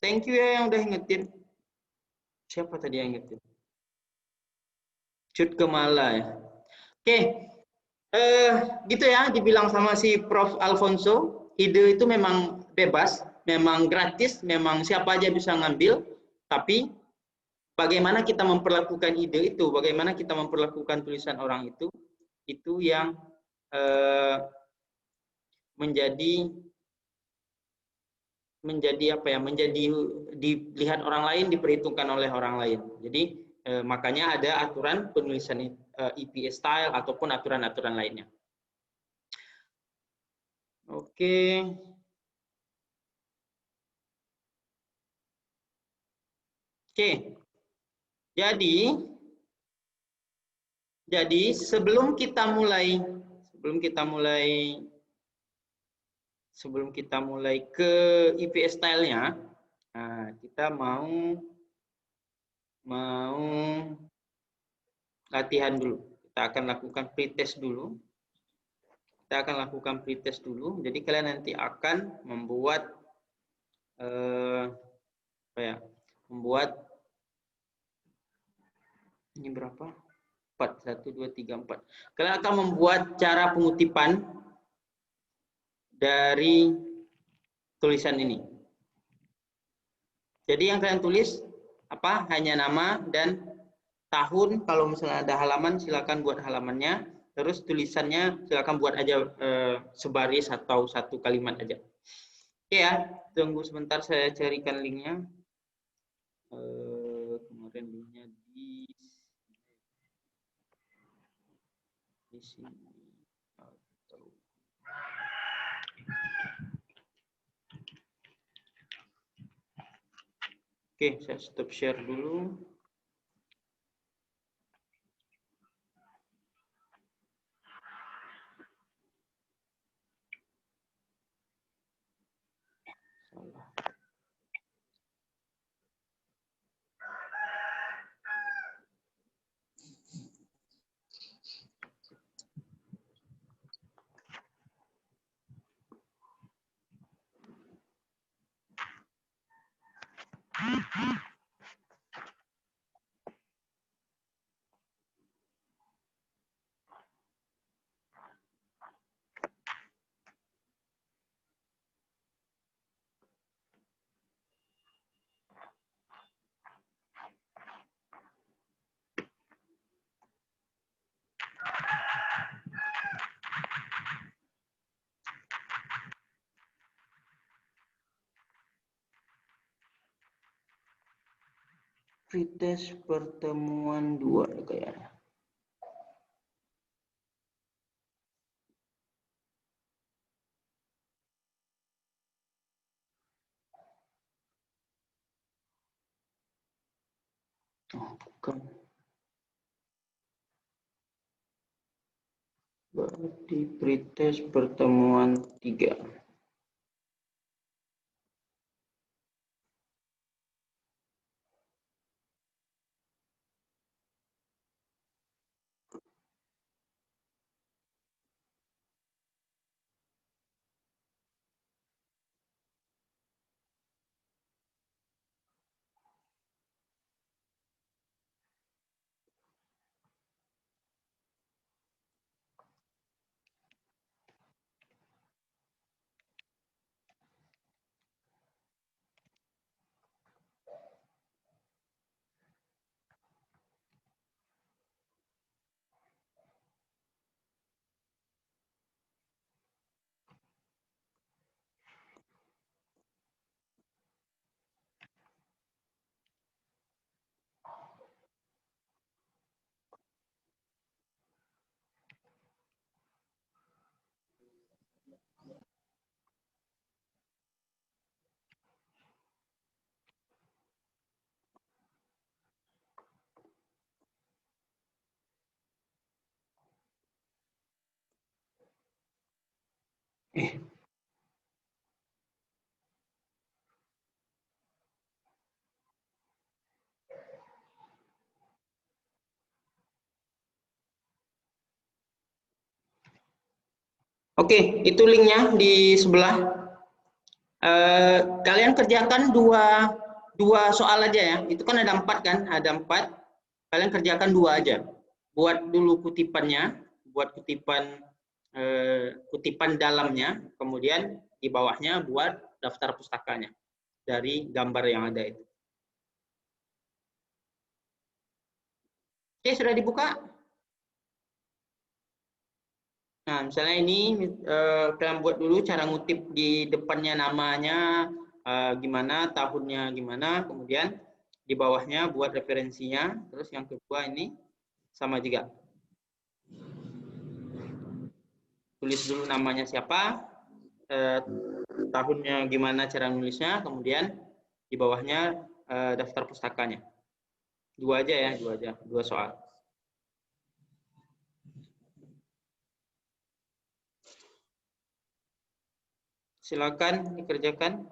Thank you ya yang udah ingetin. Siapa tadi yang ingetin? Cut Kemala ya. Oke, gitu ya dibilang sama si Prof. Alfonso, ide itu memang bebas, memang gratis, memang siapa aja bisa ngambil, tapi bagaimana kita memperlakukan ide itu, bagaimana kita memperlakukan tulisan orang itu yang menjadi apa ya, menjadi dilihat orang lain, diperhitungkan oleh orang lain. Jadi makanya ada aturan penulisan EPA style ataupun aturan-aturan lainnya. Oke. Oke. Jadi sebelum kita mulai ke EPA style-nya, nah, kita mau latihan dulu. Kita akan lakukan pretest dulu. Jadi kalian nanti akan membuat ini berapa? 4, 1, 2, 3, 4. Kalian akan membuat cara pengutipan dari tulisan ini. Jadi yang kalian tulis apa? Hanya nama dan tahun. Kalau misalnya ada halaman, silakan buat halamannya. Terus tulisannya silakan buat aja sebaris atau satu kalimat aja. Oke ya, tunggu sebentar saya carikan linknya. Kemarin linknya di sini. Oke, saya stop share dulu. Salah. Pretest pertemuan 2 kayaknya. Oh, bukan. Berarti pretest pertemuan 3. Oke, itu linknya di sebelah. Kalian kerjakan dua soal aja ya. Itu kan ada 4 kan, ada 4. Kalian kerjakan 2 aja. Buat dulu kutipannya, buat kutipan dalamnya, kemudian di bawahnya buat daftar pustakanya dari gambar yang ada itu. Oke, sudah dibuka? Nah, misalnya ini kalian buat dulu cara ngutip di depannya namanya gimana, tahunnya gimana, kemudian di bawahnya buat referensinya, terus yang kedua ini sama juga. Tulis dulu namanya siapa, tahunnya gimana cara nulisnya, kemudian di bawahnya daftar pustakanya. 2 aja ya, 2 aja, 2 soal. Silakan dikerjakan.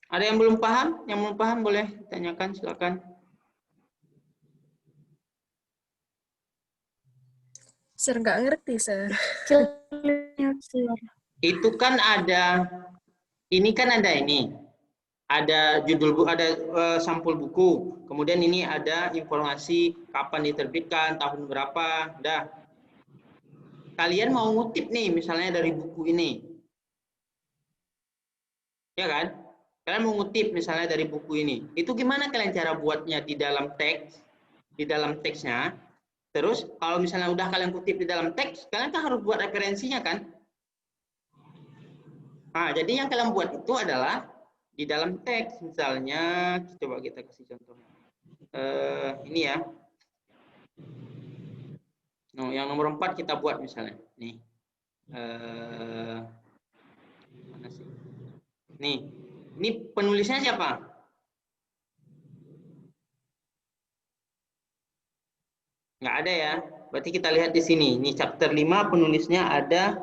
Ada yang belum paham? Yang belum paham boleh tanyakan, silakan. Sir, nggak ngerti, Sir. Itu kan ada, ini kan ada ini. Ada judul buku, ada sampul buku. Kemudian ini ada informasi kapan diterbitkan, tahun berapa. Dah. Kalian mau ngutip nih, misalnya dari buku ini. Ya kan? Kalian mau ngutip misalnya dari buku ini. Itu gimana kalian cara buatnya di dalam teks? Di dalam teksnya. Terus kalau misalnya udah kalian kutip di dalam teks, kalian kan harus buat referensinya kan? Nah, jadi yang kalian buat itu adalah di dalam teks. Misalnya, coba kita kasih contoh. Ini ya. No, yang nomor 4 kita buat misalnya. Nih. Mana sih? Nih. Ini penulisnya siapa? Nggak ada ya. Berarti kita lihat di sini. Ini chapter 5 penulisnya ada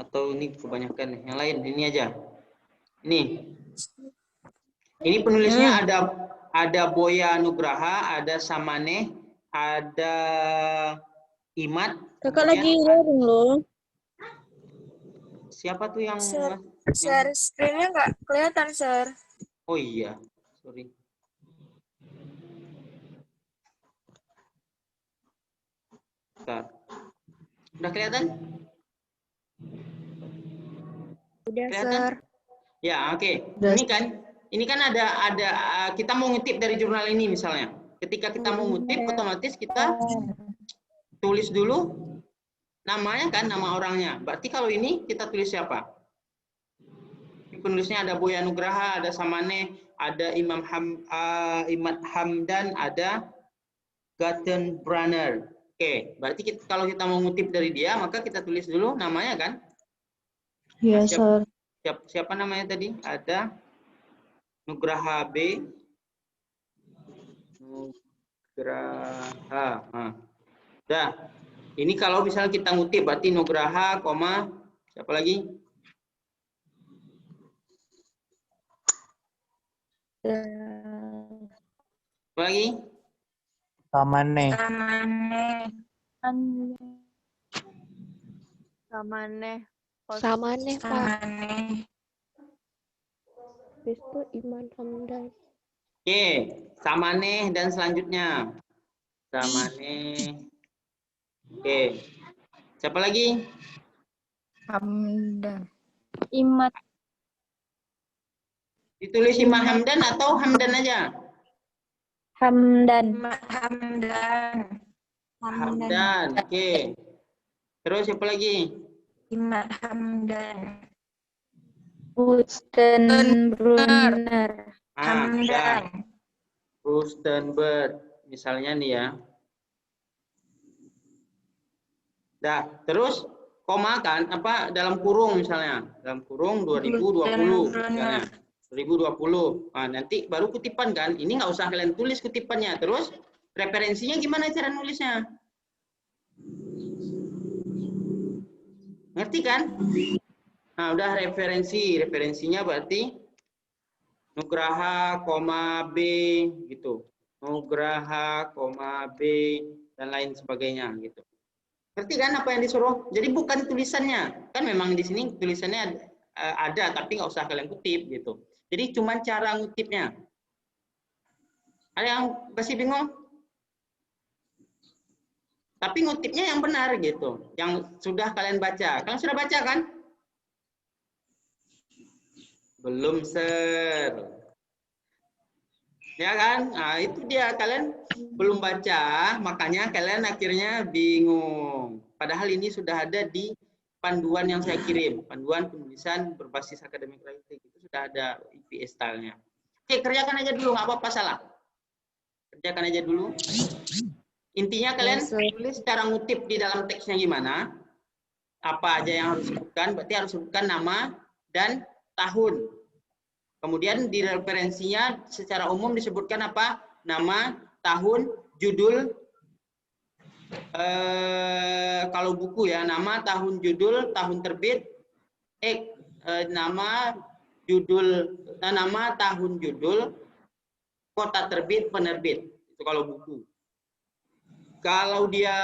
atau ini kebanyakan yang lain, ini aja. Ini penulisnya ada Boya Nugraha, ada Samane, ada Imat. Kakak lagi loading loh. Siapa tuh yang Sir, screen-nya nggak kelihatan, Sir. Oh iya, sorry. Bentar. Udah kelihatan? Udah, Kelihatan? Sir. Ya, oke. Ini kan ada kita mau ngutip dari jurnal ini misalnya. Ketika kita mau ngutip, otomatis kita tulis dulu namanya kan, nama orangnya. Berarti kalau ini kita tulis siapa? Penulisnya ada Boya Nugraha, ada Samane, ada Imat Hamdan, ada Gattenbrenner. Oke, berarti kalau kita mau ngutip dari dia, maka kita tulis dulu namanya kan? Iya, Sir. Siapa namanya tadi? Ada Nugraha B. Nugraha. Nah. Dah. Ini kalau misalnya kita ngutip berarti Nugraha, siapa lagi? Apa lagi? Samane. Samane, Pak. Habis itu Iman Hamdan. Oke, Samane dan selanjutnya. Samane. Oke. Siapa lagi? Hamdan. Imat. Ditulis Imat Hamdan atau Hamdan aja? Hamdan. Hamdan. Oke. Terus siapa lagi? Imat Hamdan. Rustenbrunner. Hamdan. Rustenberg. Misalnya nih ya. Dah, terus koma kan dalam kurung misalnya. Dalam kurung 2020 misalnya. 2020. Nah, nanti baru kutipan kan. Ini nggak usah kalian tulis kutipannya. Terus referensinya gimana cara nulisnya? Ngerti kan? Nah, udah referensinya berarti Nugraha, B gitu. Nugraha, B dan lain sebagainya gitu. Ngerti kan apa yang disuruh? Jadi bukan tulisannya. Kan memang di sini tulisannya ada tapi nggak usah kalian kutip gitu. Jadi cuma cara ngutipnya. Ada yang masih bingung? Tapi ngutipnya yang benar gitu. Yang sudah kalian baca. Kalian sudah baca kan? Belum, Sir. Ya kan? Nah, itu dia. Kalian belum baca, makanya kalian akhirnya bingung. Padahal ini sudah ada di panduan yang saya kirim. Panduan penulisan berbasis akademik writing. Itu sudah ada IPS style-nya. Oke, kerjakan aja dulu. Nggak apa-apa salah. Kerjakan aja dulu. Intinya kalian tulis cara ngutip di dalam teksnya gimana. Apa aja yang harus disebutkan. Berarti harus sebutkan nama dan tahun. Kemudian di referensinya secara umum disebutkan apa? Nama, tahun, judul. Kalau buku ya, nama, tahun, judul, tahun terbit. Nama, judul, nama, tahun, judul, kota terbit, penerbit. Itu kalau buku. Kalau dia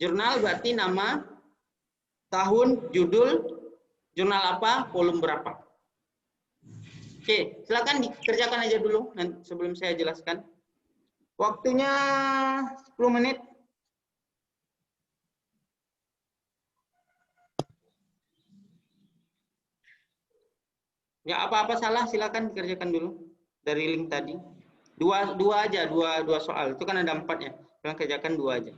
jurnal berarti nama, tahun, judul, jurnal apa, volume berapa. Oke, silakan dikerjakan aja dulu sebelum saya jelaskan. Waktunya 10 menit. Ya apa-apa salah silakan dikerjakan dulu dari link tadi. Dua aja, dua soal. Itu kan ada 4 ya. Kalian kerjakan 2 aja.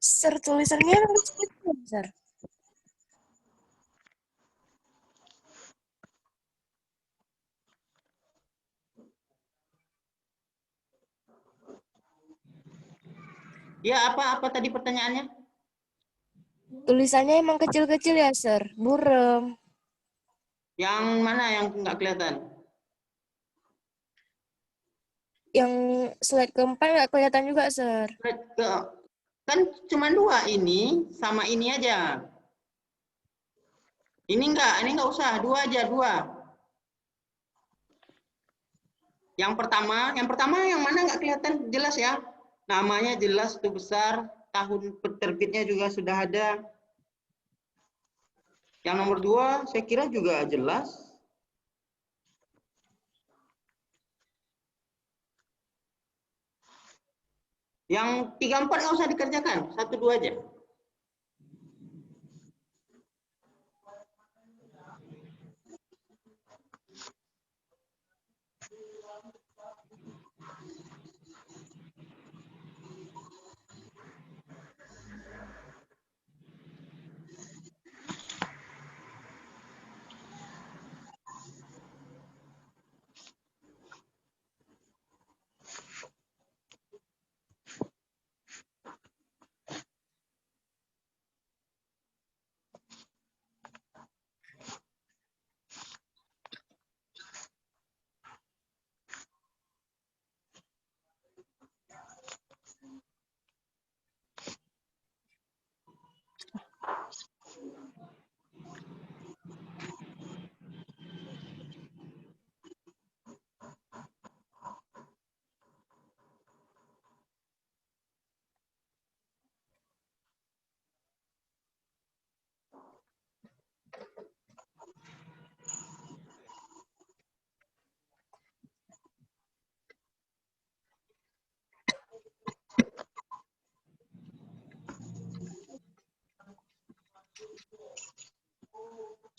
Sir, tulisannya kecil, Sir. Ya apa tadi pertanyaannya? Tulisannya emang kecil-kecil ya, Sir. Burem. Yang mana yang nggak kelihatan? Yang slide keempat nggak kelihatan juga, Sir. Kan cuma 2 ini sama ini aja. Ini enggak usah, 2 aja, 2. Yang pertama yang mana nggak kelihatan jelas ya? Namanya jelas itu besar, tahun terbitnya juga sudah ada. Yang nomor 2 saya kira juga jelas. Yang 3, 4 nggak usah dikerjakan, 1, 2 aja.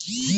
Oke,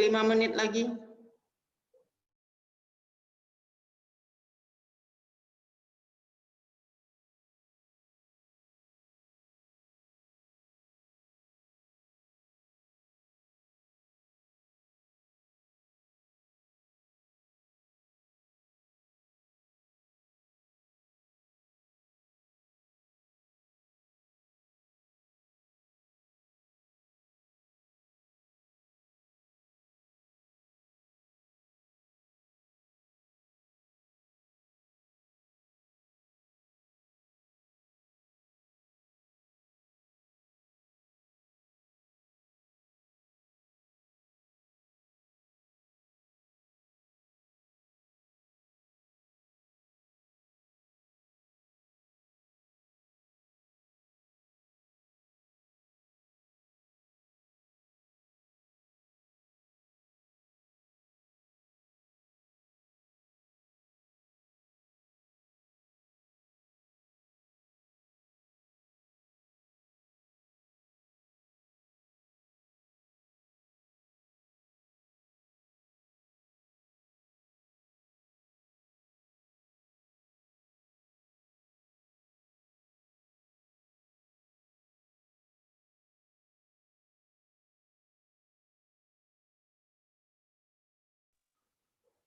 5 menit lagi.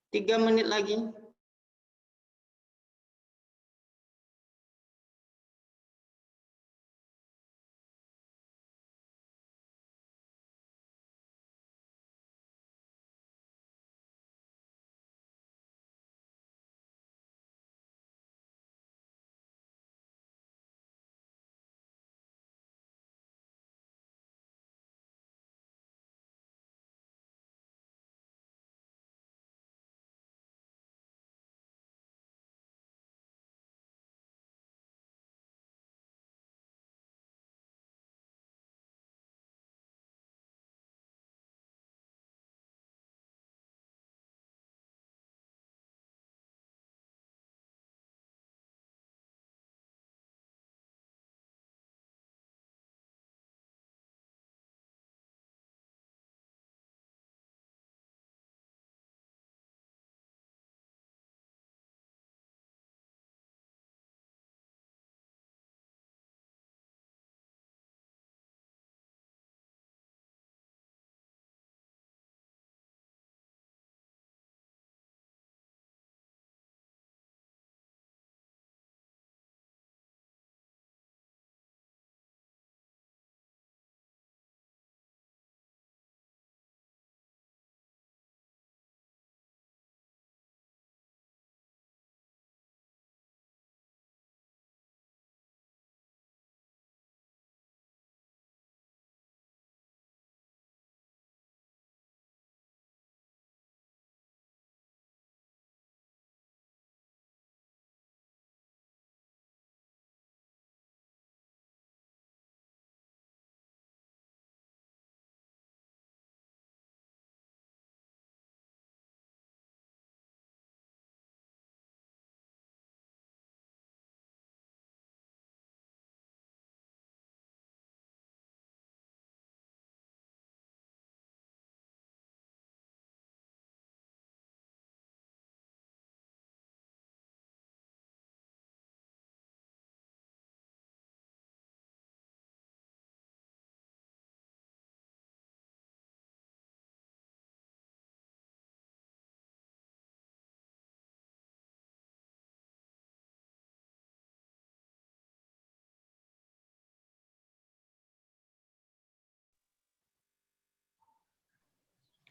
Tiga menit lagi.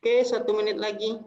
Oke, 1 menit lagi.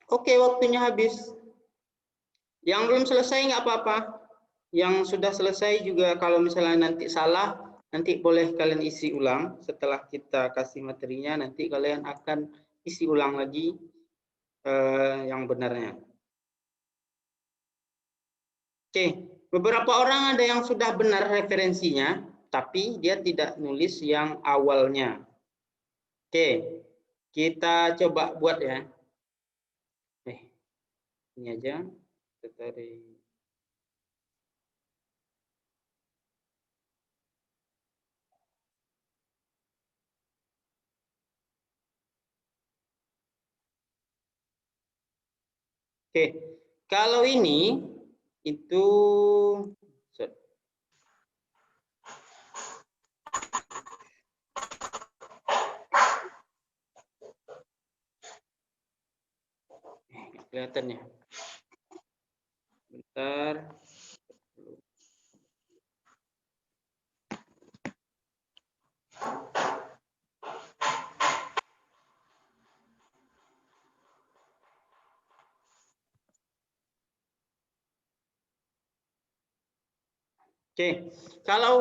Oke, waktunya habis. Yang belum selesai nggak apa-apa. Yang sudah selesai juga kalau misalnya nanti salah, nanti boleh kalian isi ulang. Setelah kita kasih materinya, nanti kalian akan isi ulang lagi yang benarnya. Oke, beberapa orang ada yang sudah benar referensinya, tapi dia tidak nulis yang awalnya. Oke, kita coba buat ya. Ini aja. Kita tarik. Oke, kalau ini itu kelihatan ya. Bentar. Oke, kalau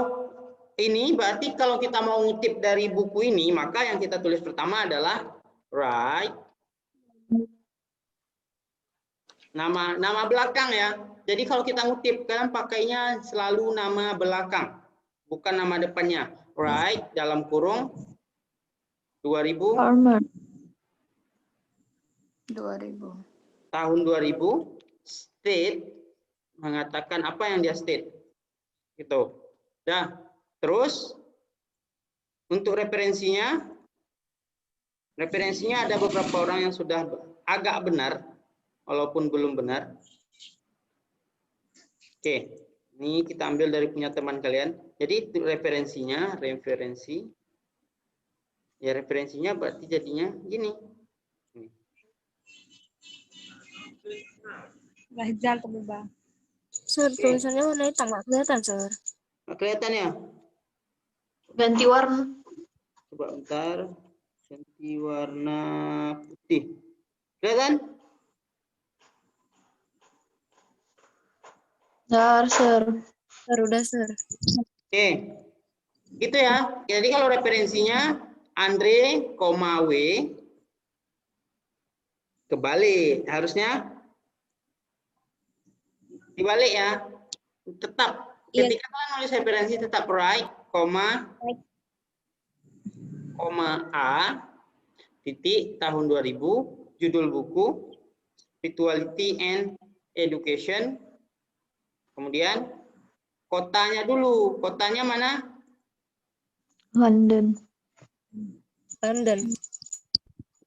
ini berarti kalau kita mau ngutip dari buku ini, maka yang kita tulis pertama adalah write nama belakang ya. Jadi kalau kita ngutip kan pakainya selalu nama belakang, bukan nama depannya. Write dalam kurung 2000 Farmer. 2000. tahun 2000 state mengatakan apa yang dia state. Gitu. Nah, terus untuk referensinya ada beberapa orang yang sudah agak benar walaupun belum benar. Oke, ini kita ambil dari punya teman kalian. Jadi referensinya berarti jadinya gini. Rahjal berubah. Sir, tulisannya warna hitam nggak kelihatan, Sir. Nggak kelihatan ya? Ganti warna. Coba bentar. Ganti warna putih. Kelihatan? Dar, Sir. Sir, udah, Sir. Oke. Gitu ya. Jadi kalau referensinya Andre, W kebalik. Harusnya dibalik ya. Tetap ketika kalian nulis referensi tetap write, A, titik tahun 2000, judul buku, Spirituality and Education. Kemudian kotanya dulu. Kotanya mana? London.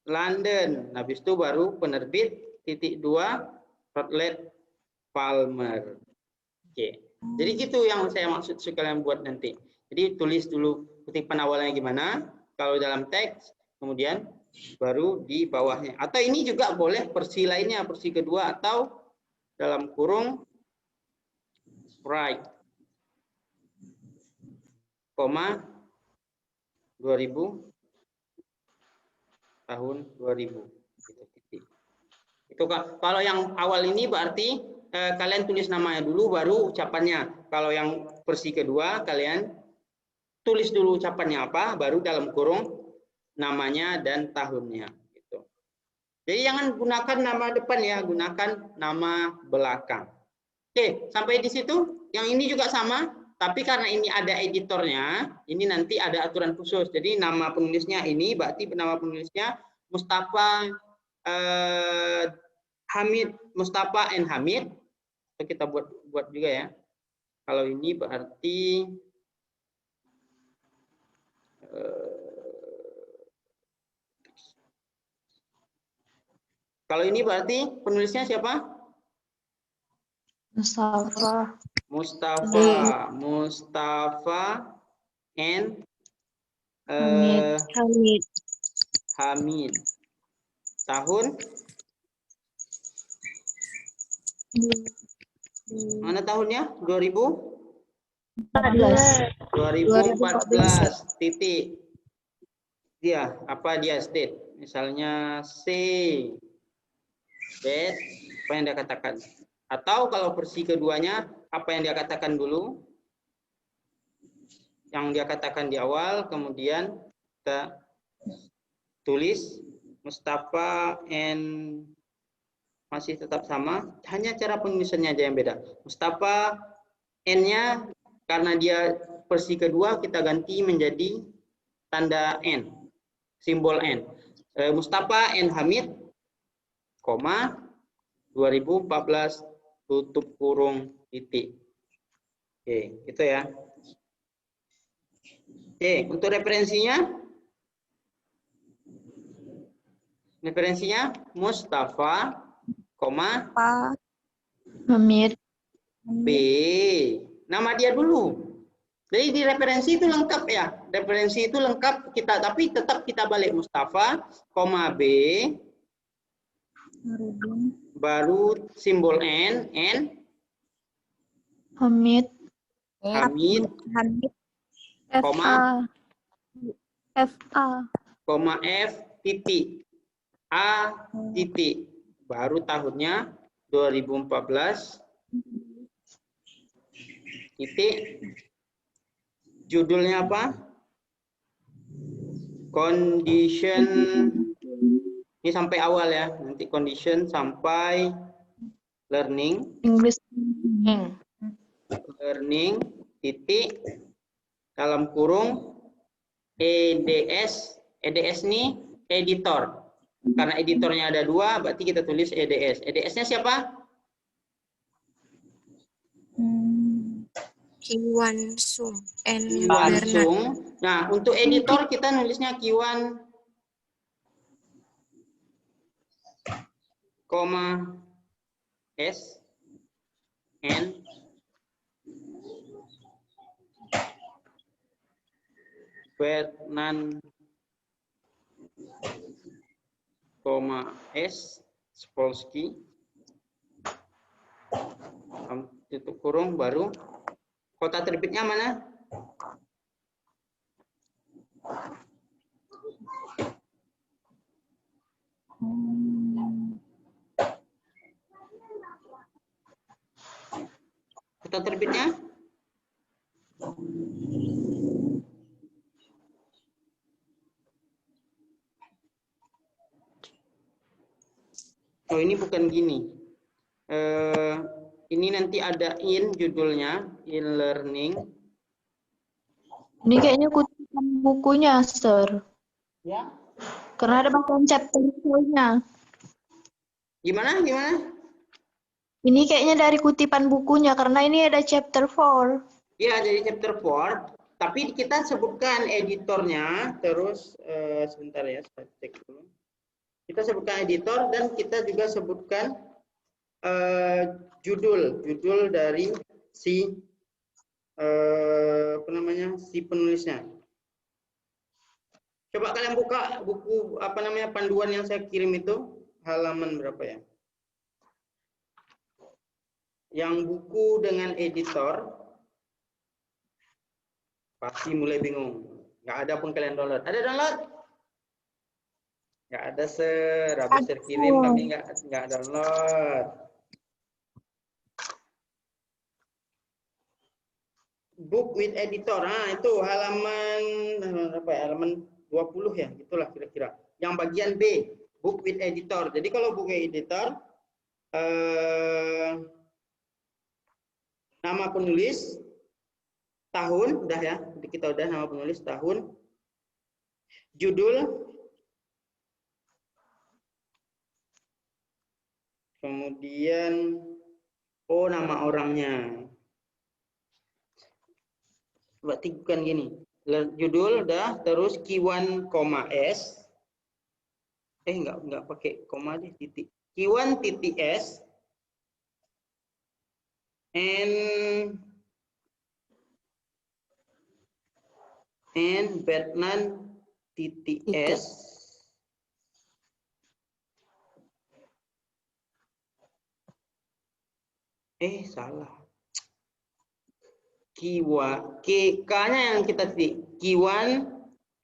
London. Habis itu baru penerbit, titik 2, Routledge Palmer. Oke. Jadi gitu yang saya maksud sekalian buat nanti. Jadi tulis dulu kutipan awalnya gimana, kalau dalam teks, kemudian baru di bawahnya. Atau ini juga boleh versi lainnya, versi kedua, atau dalam kurung write. koma 2000 tahun 2000. Gitu, titik. Itu kalau yang awal ini berarti kalian tulis namanya dulu baru ucapannya. Kalau yang versi kedua kalian tulis dulu ucapannya apa, baru dalam kurung namanya dan tahunnya. Gitu. Jadi jangan gunakan nama depan ya, gunakan nama belakang. Oke, sampai di situ. Yang ini juga sama, tapi karena ini ada editornya, ini nanti ada aturan khusus. Jadi nama penulisnya ini, berarti nama penulisnya Mustafa Hamid, Mustafa N. Hamid. Kita buat juga ya. Kalau ini berarti kalau ini berarti penulisnya siapa? Mustafa. Mustafa N. Hamid. Hamid. Tahun? Mana tahunnya? 2014. Titik. Dia, apa dia state? Misalnya C. That, apa yang dia katakan? Atau kalau versi keduanya, apa yang dia katakan dulu? Yang dia katakan di awal, kemudian kita tulis Mustafa and masih tetap sama, hanya cara penulisannya aja yang beda. Mustafa N-nya karena dia versi kedua kita ganti menjadi tanda N, simbol N. Mustafa N Hamid, koma 2014 tutup kurung titik. Oke, gitu ya. Oke, untuk referensinya Mustafa, koma Hamid. B. Nama dia dulu. Jadi di referensi itu lengkap ya. Referensi itu lengkap kita, tapi tetap kita balik Mustafa, koma B. Baru simbol N, Hamid. koma FA. koma F titik A titik. Baru tahunnya 2014 titik. Judulnya apa? Condition. Ini sampai awal ya. Nanti condition sampai learning. English. Learning titik dalam kurung EDS. EDS ini editor. Karena editornya ada dua, berarti kita tulis EDS. EDS-nya siapa? Kiwan Sum and Langsung. Nah, untuk editor kita nulisnya Kiwan, koma S N Ferdinand, koma S Spolsky, tutup kurung, baru kota terbitnya mana? Kota terbitnya? Oh, ini bukan gini. Ini nanti ada judulnya, in learning. Ini kayaknya kutipan bukunya, Sir. Ya. Karena ada bacaan chapter-nya. Gimana? Ini kayaknya dari kutipan bukunya, karena ini ada chapter 4. Iya, dari chapter 4. Tapi kita sebutkan editornya, terus sebentar ya, saya cek dulu. Kita sebutkan editor dan kita juga sebutkan judul dari si si penulisnya. Coba kalian buka buku panduan yang saya kirim itu, halaman berapa ya? Yang buku dengan editor. Pasti mulai bingung. Nggak ada pun kalian download. Ada download? Nggak ada, Sir. Habis Sir kirim kami nggak download. Book with editor. Nah, itu halaman apa ya? Halaman 20 ya, itulah kira-kira. Yang bagian B, book with editor. Jadi kalau book with editor nama penulis, tahun, udah ya. Jadi kita udah nama penulis, tahun, judul, kemudian nama orangnya. Berarti bukan gini. Judul udah, terus Q1, S. Enggak pakai koma deh, titik. Q1 titik S and Batman titik S salah. K-nya yang kita titik. Q1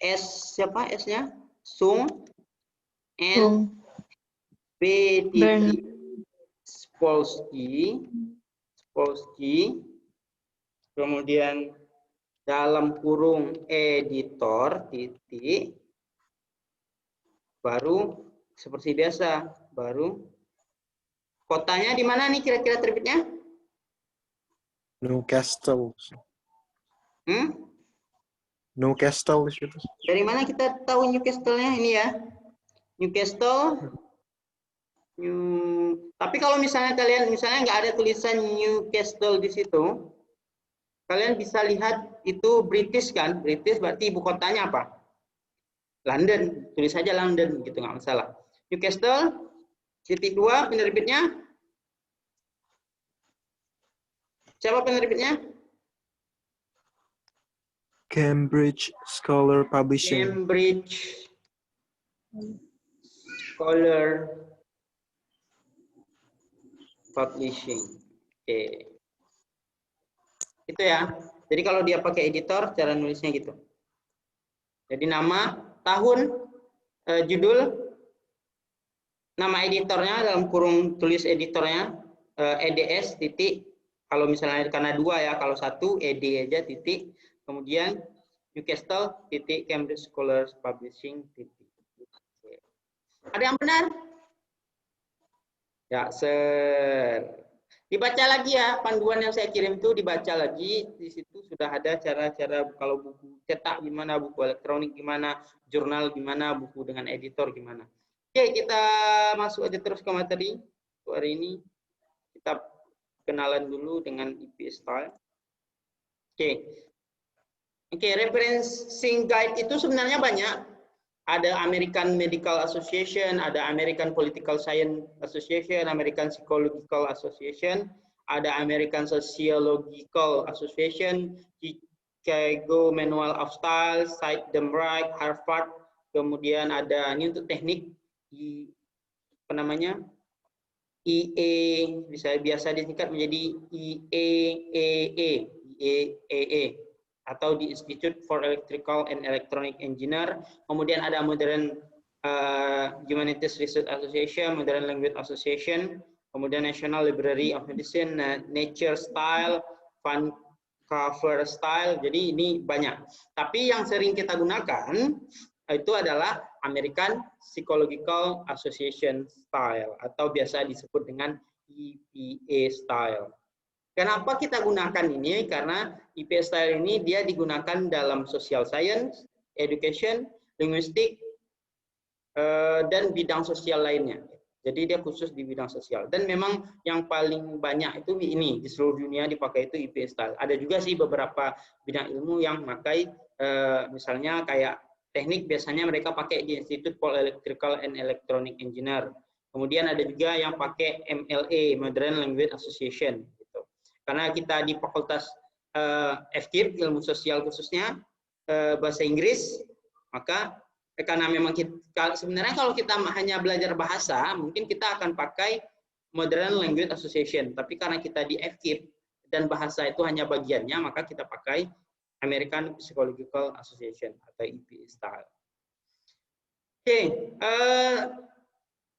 S siapa S-nya? Sung and B titik Spolsky, kemudian dalam kurung editor titik, baru seperti biasa, baru kotanya di mana nih kira-kira terbitnya? Newcastle. Newcastle di situ. Dari mana kita tahu Newcastle-nya ini ya? Newcastle. Tapi kalau misalnya kalian nggak ada tulisan Newcastle di situ, kalian bisa lihat itu British kan? British berarti ibu kotanya apa? London. Tulis saja London gitu, nggak masalah. Newcastle titik 2 penerbitnya. Siapa penerbitnya? Cambridge Scholar Publishing. Cambridge Scholar Publishing. Oke. Itu ya. Jadi kalau dia pakai editor, cara nulisnya gitu. Jadi nama, tahun, judul, nama editornya dalam kurung tulis editornya, eds titik. Kalau misalnya karena 2 ya, kalau 1 ed aja titik. Kemudian Newcastle titik Cambridge Scholars Publishing titik. Ada yang benar? Ya, Sir. Dibaca lagi ya, panduan yang saya kirim itu dibaca lagi. Di situ sudah ada cara-cara kalau buku cetak gimana, buku elektronik gimana, jurnal gimana, buku dengan editor gimana. Oke, kita masuk aja terus ke materi. Hari ini kita kenalan dulu dengan IP style. Oke, referencing guide itu sebenarnya banyak. Ada American Medical Association, ada American Political Science Association, American Psychological Association, ada American Sociological Association, Chicago Manual of Style, Sydney, Harvard, kemudian ada ini untuk teknik IE, biasa disingkat menjadi IEEE. Atau di Institute for Electrical and Electronic Engineer. Kemudian ada Modern Humanities Research Association, Modern Language Association, kemudian National Library of Medicine, Nature Style, Vancouver Style. Jadi ini banyak. Tapi yang sering kita gunakan itu adalah American Psychological Association Style atau biasa disebut dengan EPA Style. Kenapa kita gunakan ini? Karena IP style ini dia digunakan dalam social science, education, linguistik, dan bidang sosial lainnya. Jadi dia khusus di bidang sosial. Dan memang yang paling banyak itu ini, di seluruh dunia dipakai itu IP style. Ada juga sih beberapa bidang ilmu yang memakai, misalnya kayak teknik biasanya mereka pakai di Institute for Electrical and Electronic Engineer. Kemudian ada juga yang pakai MLA, Modern Language Association. Karena kita di Fakultas FKIP, ilmu sosial khususnya, bahasa Inggris, maka karena memang sebenarnya kalau kita hanya belajar bahasa, mungkin kita akan pakai Modern Language Association. Tapi karena kita di FKIP dan bahasa itu hanya bagiannya, maka kita pakai American Psychological Association atau IPA style. Oke,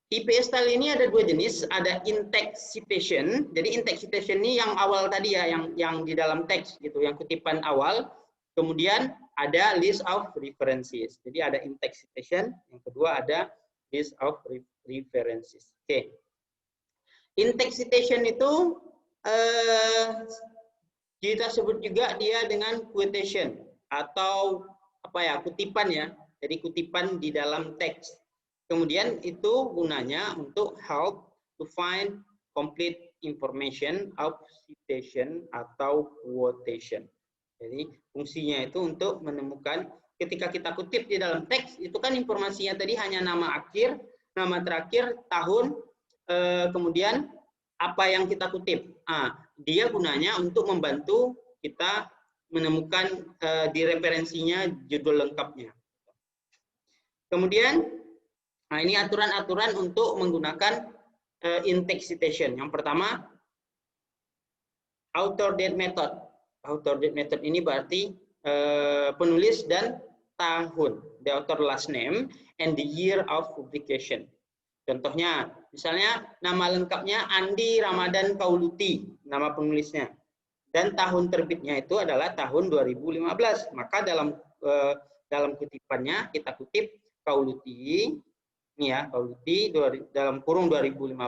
IPA style ini ada dua jenis, ada in-text citation. Jadi in-text citation ini yang awal tadi ya, yang di dalam teks gitu, yang kutipan awal. Kemudian ada list of references. Jadi ada in-text citation, yang kedua ada list of references. Oke. In-text citation itu kita sebut juga dia dengan quotation atau apa ya, kutipan ya. Jadi kutipan di dalam teks. Kemudian itu gunanya untuk help to find complete information of citation atau quotation. Jadi fungsinya itu untuk menemukan ketika kita kutip di dalam teks itu kan informasinya tadi hanya nama akhir, nama terakhir, tahun, kemudian apa yang kita kutip. Dia gunanya untuk membantu kita menemukan di referensinya judul lengkapnya. Kemudian ini aturan-aturan untuk menggunakan in-text citation. Yang pertama, author date method. Author date method ini berarti penulis dan tahun. The author last name and the year of publication. Contohnya, misalnya nama lengkapnya Andi Ramadan Kauluti, nama penulisnya. Dan tahun terbitnya itu adalah tahun 2015. Maka dalam kutipannya kita kutip Kauluti, ini ya, Kauluti dalam kurung 2015,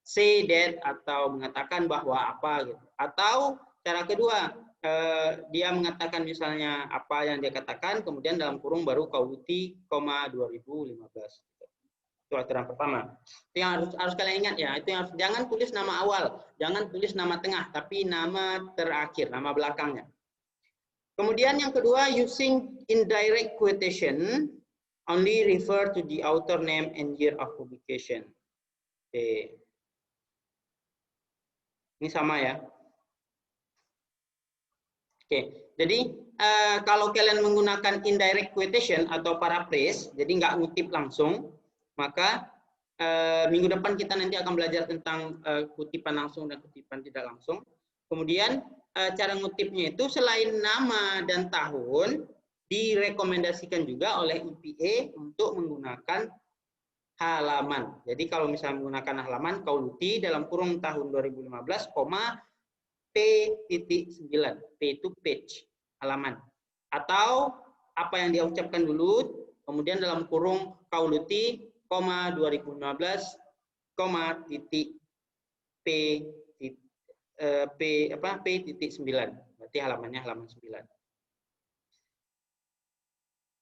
say that atau mengatakan bahwa apa gitu. Atau cara kedua, dia mengatakan misalnya apa yang dia katakan, kemudian dalam kurung baru Kauluti, 2015. Itu aturan pertama. Itu yang harus kalian ingat ya. Itu yang jangan tulis nama awal, jangan tulis nama tengah, tapi nama terakhir, nama belakangnya. Kemudian yang kedua, using indirect quotation only refer to the author name and year of publication. Oke. Ini sama ya. Oke. Jadi kalau kalian menggunakan indirect quotation atau paraphrase, jadi nggak ngutip langsung, maka minggu depan kita nanti akan belajar tentang kutipan langsung dan kutipan tidak langsung. Kemudian cara ngutipnya itu selain nama dan tahun, direkomendasikan juga oleh IPA untuk menggunakan halaman. Jadi kalau misalnya menggunakan halaman, Kauluti dalam kurung tahun 2015, P.9, P itu page, halaman. Atau apa yang dia ucapkan dulu, kemudian dalam kurung Kauluti, 2015, titik P.9. Berarti halamannya halaman 9.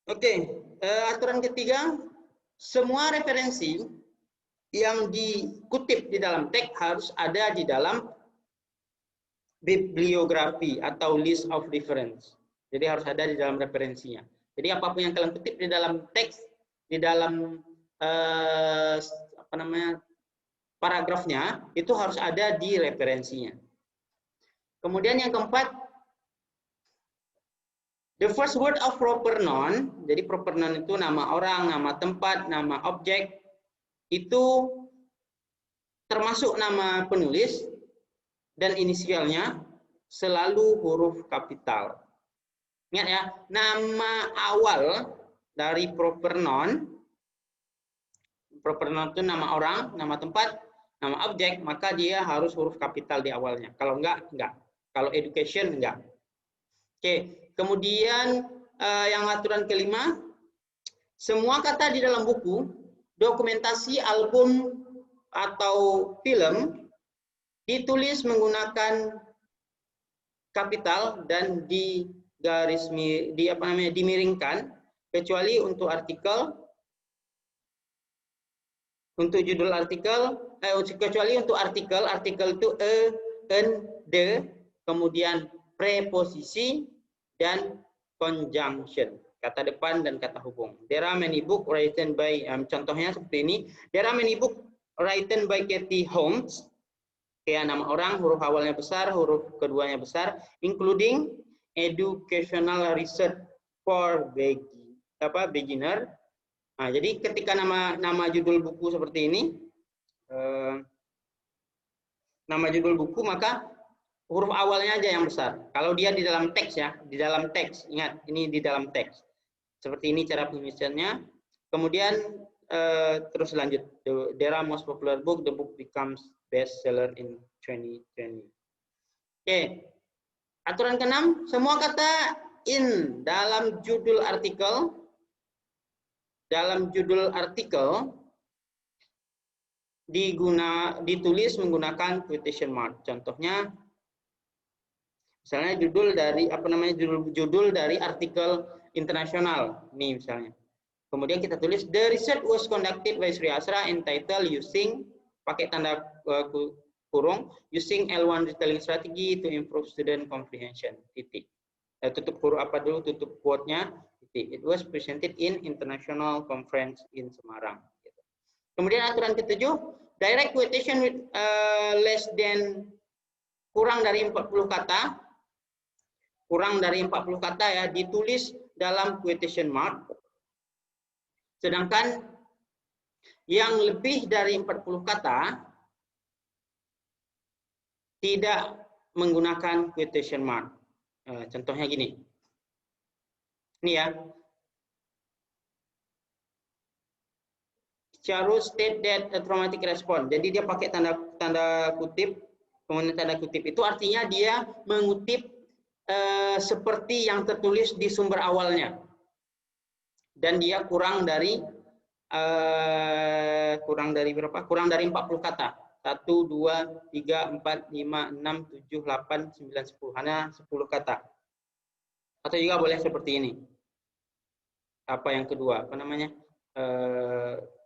Oke, aturan ketiga, semua referensi yang dikutip di dalam teks harus ada di dalam bibliografi atau list of reference. Jadi harus ada di dalam referensinya. Jadi apapun yang kalian kutip di dalam teks, di dalam paragrafnya, itu harus ada di referensinya. Kemudian yang keempat, the first word of proper noun, jadi proper noun itu nama orang, nama tempat, nama objek, itu termasuk nama penulis dan inisialnya selalu huruf kapital. Ingat ya, nama awal dari proper noun itu nama orang, nama tempat, nama objek, maka dia harus huruf kapital di awalnya. Kalau enggak. Kalau education, enggak. Oke. Kemudian yang aturan kelima, semua kata di dalam buku, dokumentasi, album, atau film ditulis menggunakan kapital dan dimiringkan, kecuali untuk artikel, untuk judul artikel, kecuali untuk artikel itu the, kemudian preposisi, dan conjunction, kata depan dan kata hubung. There are many books written by, contohnya seperti ini. There are many books written by Katie Holmes. Kayak nama orang, huruf awalnya besar, huruf keduanya besar, including educational research for beginner. Nah, jadi ketika nama judul buku seperti ini, nama judul buku, maka huruf awalnya aja yang besar. Kalau dia di dalam teks ya, di dalam teks. Ingat, ini di dalam teks. Seperti ini cara penulisannya. Kemudian terus lanjut. There are most popular book, the book becomes bestseller in 2020. Oke. Aturan ke-6, semua kata in dalam judul artikel ditulis menggunakan quotation mark. Contohnya misalnya judul dari artikel internasional ini misalnya. Kemudian kita tulis the research was conducted by Sri Asra entitled using pakai tanda kurung using L1 retelling strategy to improve student comprehension. Titik. Tutup huruf apa dulu? Tutup quote-nya. Titik. It was presented in international conference in Semarang. Kemudian aturan ke-7, direct quotation with less than kurang dari 40 kata. Kurang dari 40 kata ya, ditulis dalam quotation mark. Sedangkan yang lebih dari 40 kata tidak menggunakan quotation mark. Contohnya gini. Ini ya. Charles state that a traumatic response. Jadi dia pakai tanda kutip, kemudian tanda kutip itu artinya dia mengutip seperti yang tertulis di sumber awalnya. Dan dia kurang dari berapa? Kurang dari 40 kata. 1, 2, 3, 4, 5, 6, 7, 8, 9, 10. Hanya 10 kata. Atau juga boleh seperti ini. Apa yang kedua? Apa namanya?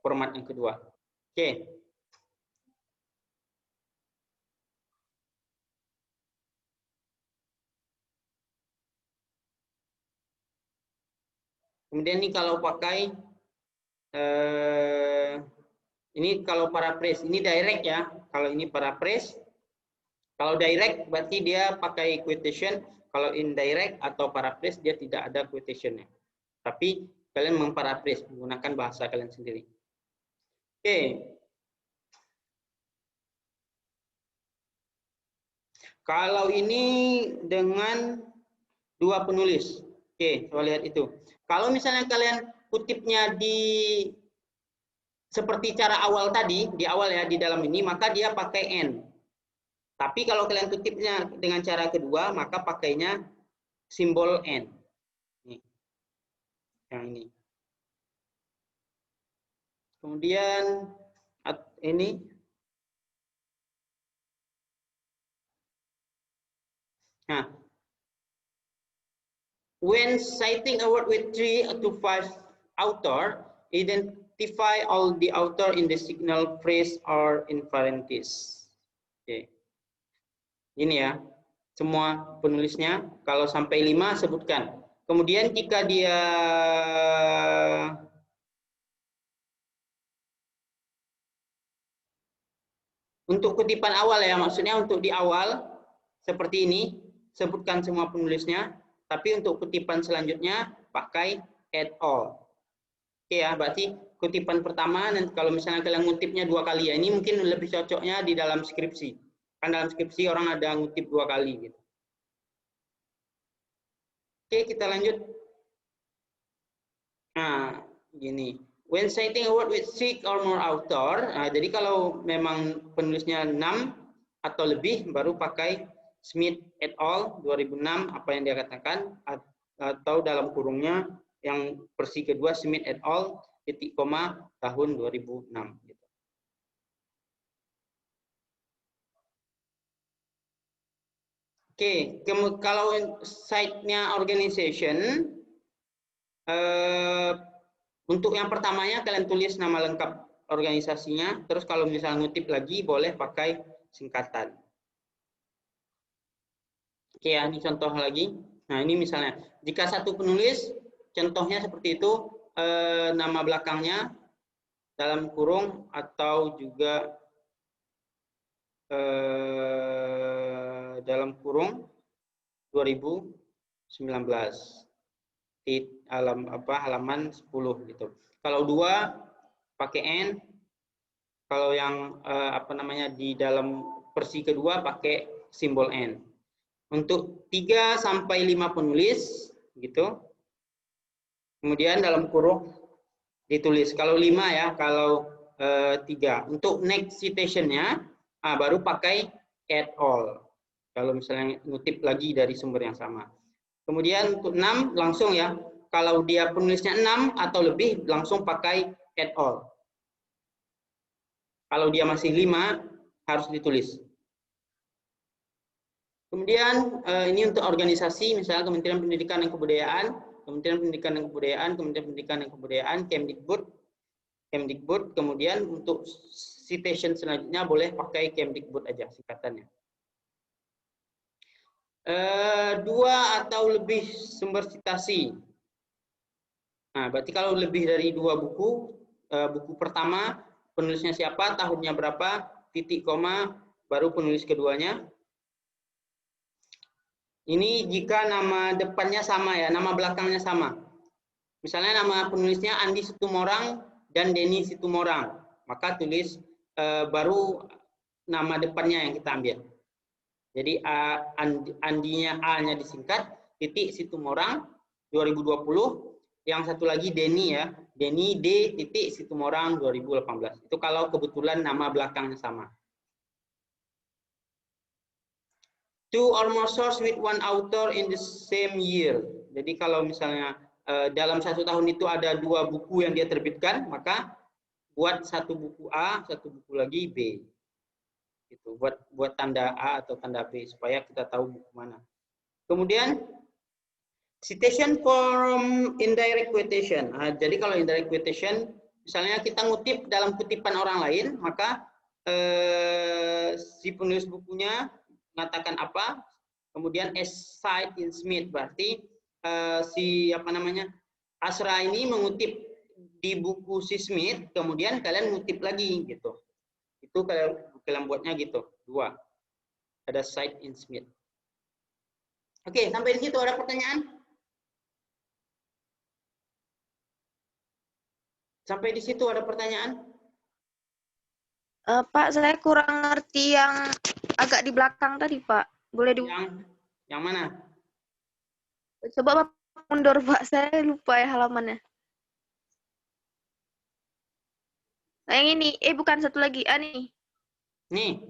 Format yang kedua. Oke. Kemudian ini kalau pakai ini kalau paraphrase, ini direct ya. Kalau ini paraphrase, kalau direct berarti dia pakai quotation. Kalau indirect atau paraphrase dia tidak ada quotationnya. Tapi kalian memparaphrase menggunakan bahasa kalian sendiri. Oke. Kalau ini dengan dua penulis. Oke, coba lihat itu. Kalau misalnya kalian kutipnya seperti cara awal tadi, di awal ya, di dalam ini, maka dia pakai N. Tapi kalau kalian kutipnya dengan cara kedua, maka pakainya simbol N. Nih. Yang ini. Kemudian ini. Nah. When citing a word with 3 to 5 author, identify all the author in the signal phrase or in parenthesis. Oke. Ini ya, semua penulisnya. Kalau sampai 5 sebutkan. Kemudian jika dia untuk kutipan awal ya, maksudnya untuk di awal seperti ini, sebutkan semua penulisnya. Tapi untuk kutipan selanjutnya pakai at all. Oke ya, berarti kutipan pertama, dan kalau misalnya kalian ngutipnya 2 kali ya, ini mungkin lebih cocoknya di dalam skripsi. Kan dalam skripsi orang ada ngutip 2 kali gitu. Oke, kita lanjut. Nah, gini. When citing a word with 6 or more author, jadi kalau memang penulisnya 6 atau lebih, baru pakai Smith et al. 2006, apa yang dia katakan, atau dalam kurungnya yang versi kedua Smith et al. Titik koma tahun 2006. Gitu. Oke, kalau site-nya organization, untuk yang pertamanya kalian tulis nama lengkap organisasinya, terus kalau misalnya ngutip lagi boleh pakai singkatan. Oke ya, ini contoh lagi. Nah ini misalnya, jika satu penulis, contohnya seperti itu, nama belakangnya dalam kurung atau juga dalam kurung 2019 di halaman 10 gitu. Kalau 2 pakai N, kalau yang di dalam versi kedua pakai simbol N. Untuk 3 sampai 5 penulis gitu. Kemudian dalam kurung ditulis. Kalau 5 ya, kalau 3. Untuk next citation-nya baru pakai et al. Kalau misalnya ngutip lagi dari sumber yang sama. Kemudian untuk 6 langsung ya. Kalau dia penulisnya 6 atau lebih langsung pakai et al. Kalau dia masih 5 harus ditulis. Kemudian ini untuk organisasi, misalnya Kementerian Pendidikan dan Kebudayaan, Kementerian Pendidikan dan Kebudayaan, Kementerian Pendidikan dan Kebudayaan, Kemdikbud. Kemudian untuk citation selanjutnya boleh pakai Kemdikbud aja singkatannya. 2 atau lebih sumber citasi. Nah, berarti kalau lebih dari 2 buku, buku pertama penulisnya siapa, tahunnya berapa, titik koma, baru penulis keduanya. Ini jika nama depannya sama ya, nama belakangnya sama. Misalnya nama penulisnya Andi Situmorang dan Denny Situmorang, maka tulis baru nama depannya yang kita ambil. Jadi Andinya A-nya disingkat, titik Situmorang 2020, yang satu lagi Denny ya, Denny D titik Situmorang 2018. Itu kalau kebetulan nama belakangnya sama. 2 or more source with one author in the same year. Jadi kalau misalnya dalam 1 tahun itu ada 2 buku yang dia terbitkan, maka buat 1 buku A, 1 buku lagi B. Gitu. Buat tanda A atau tanda B supaya kita tahu buku mana. Kemudian citation from indirect quotation. Jadi kalau indirect quotation, misalnya kita ngutip dalam kutipan orang lain, maka si penulis bukunya mengatakan apa, kemudian as cited in Smith, berarti si Asra ini mengutip di buku si Smith, kemudian kalian ngutip lagi gitu. Itu kalian buatnya gitu, 2. Ada cite in Smith. Oke, sampai di situ ada pertanyaan? Sampai di situ ada pertanyaan? Pak, saya kurang ngerti yang agak di belakang tadi, Pak. Boleh di... Yang mana? Coba Bapak mundur, Pak. Saya lupa ya halamannya. Nah, yang ini. Bukan, satu lagi. Nih. Nih.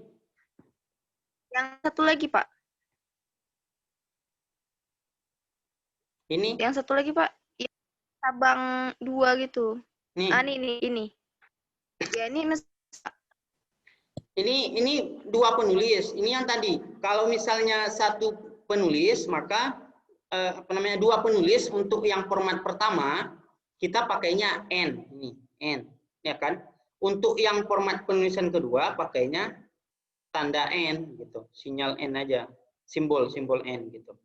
Yang satu lagi, Pak. Ini? Yang satu lagi, Pak. Yang cabang 2 gitu. Nih. Ini. Ya, Ini 2 penulis. Ini yang tadi. Kalau misalnya 1 penulis, maka 2 penulis untuk yang format pertama kita pakainya N. Ini N, ya kan? Untuk yang format penulisan kedua pakainya tanda N gitu. Sinyal N aja. Simbol N gitu.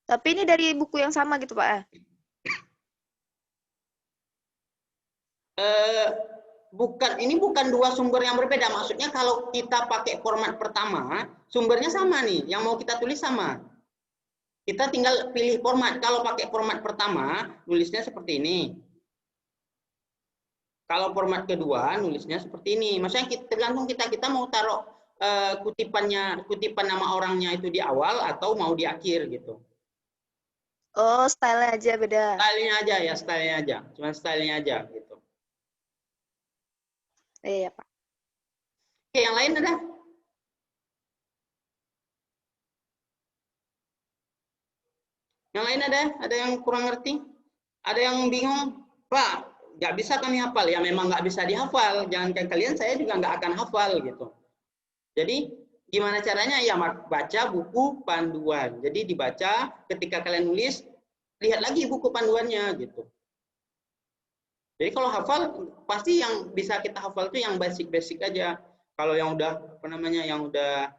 tapi ini dari buku yang sama gitu, Pak. Ini bukan 2 sumber yang berbeda. Maksudnya kalau kita pakai format pertama, sumbernya sama nih. Yang mau kita tulis sama. Kita tinggal pilih format. Kalau pakai format pertama, nulisnya seperti ini. Kalau format kedua, nulisnya seperti ini. Maksudnya tergantung kita mau taruh kutipan nama orangnya itu di awal atau mau di akhir gitu. Oh, style-nya aja beda. Stylenya aja ya, stylenya aja. Cuma stylenya aja gitu. Iya, Pak. Oke, yang lain ada? Yang lain ada? Ada yang kurang ngerti? Ada yang bingung? Pak, nggak bisa kami hafal. Ya memang nggak bisa dihafal. Jangankan kalian, saya juga nggak akan hafal gitu. Jadi gimana caranya? Ya baca buku panduan. Jadi dibaca, ketika kalian nulis, lihat lagi buku panduannya gitu. Jadi kalau hafal, pasti yang bisa kita hafal itu yang basic-basic aja. Kalau yang udah yang udah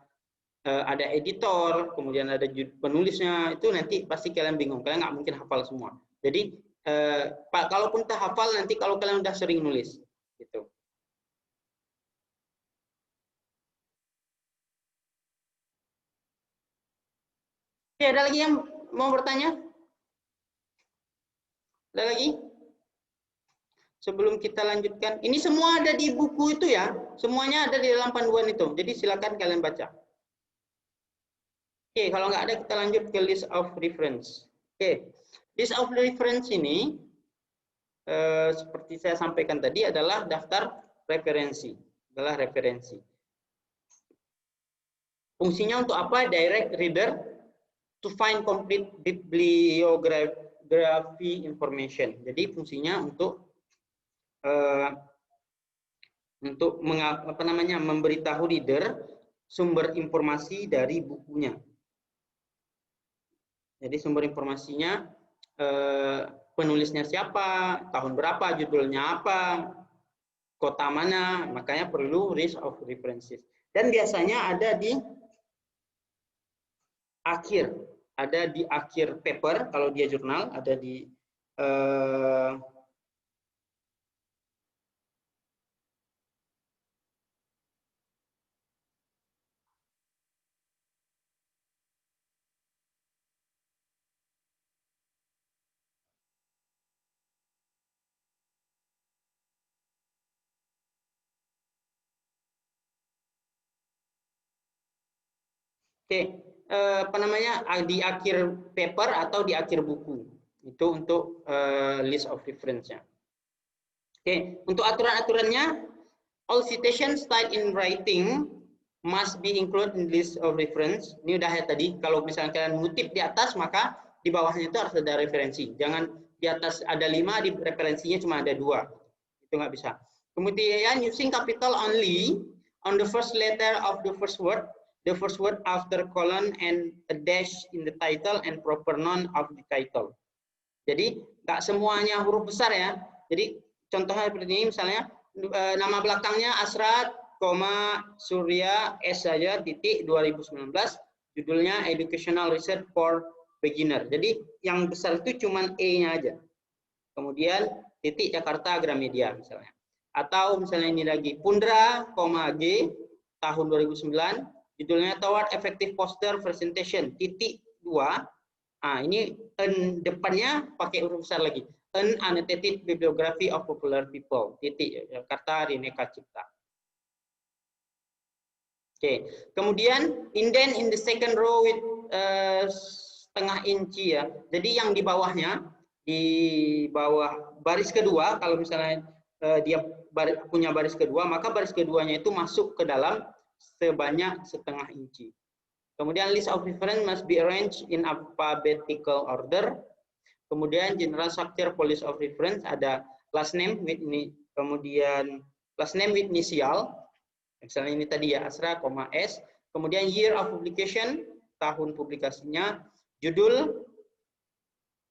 ada editor, kemudian ada penulisnya, itu nanti pasti kalian bingung. Kalian nggak mungkin hafal semua. Jadi kalaupun tak hafal, nanti kalau kalian udah sering nulis gitu. Oke, ada lagi yang mau bertanya? Ada lagi? Sebelum kita lanjutkan, ini semua ada di buku itu ya. Semuanya ada di dalam panduan itu. Jadi silakan kalian baca. Oke, kalau nggak ada kita lanjut ke list of reference. Oke, list of reference ini seperti saya sampaikan tadi adalah daftar referensi. Adalah referensi. Fungsinya untuk apa? Direct reader to find complete bibliography information. Jadi fungsinya untuk memberitahu reader sumber informasi dari bukunya. Jadi sumber informasinya penulisnya siapa, tahun berapa, judulnya apa, kota mana, makanya perlu list of references. Dan biasanya ada di akhir paper, kalau dia jurnal ada di di akhir paper atau di akhir buku. Itu untuk list of reference-nya. Untuk aturan-aturannya, all citations styled in writing must be included in list of reference. Ini udah ya tadi, kalau misalnya kalian mengutip di atas, maka di bawahnya itu harus ada referensi. Jangan di atas ada 5, di referensinya cuma ada 2. Itu nggak bisa. Kemudian using capital only on the first letter of the first word after colon and a dash in the title and proper noun of the title. Jadi nggak semuanya huruf besar ya. Jadi contohnya seperti ini, misalnya nama belakangnya Asrat, Surya S saja, titik 2019, judulnya Educational Research for Beginner. Jadi yang besar itu cuma E-nya aja. Kemudian titik Jakarta Gramedia misalnya. Atau misalnya ini lagi Pundra, G tahun 2009, judulnya Toward Effective Poster Presentation, titik 2. Nah, ini depannya pakai huruf besar lagi. An Annotated Bibliography of Popular People, titik Jakarta Rineka Cipta. Kemudian indent in the second row with setengah inci ya. Jadi yang di bawahnya, di bawah baris kedua, kalau misalnya dia punya baris kedua, maka baris keduanya itu masuk ke dalam sebanyak setengah inci. Kemudian list of reference must be arranged in alphabetical order. Kemudian general structure for list of reference ada last name with kemudian last name with initial. Misalnya ini tadi ya Asra, S. Kemudian year of publication, tahun publikasinya, judul,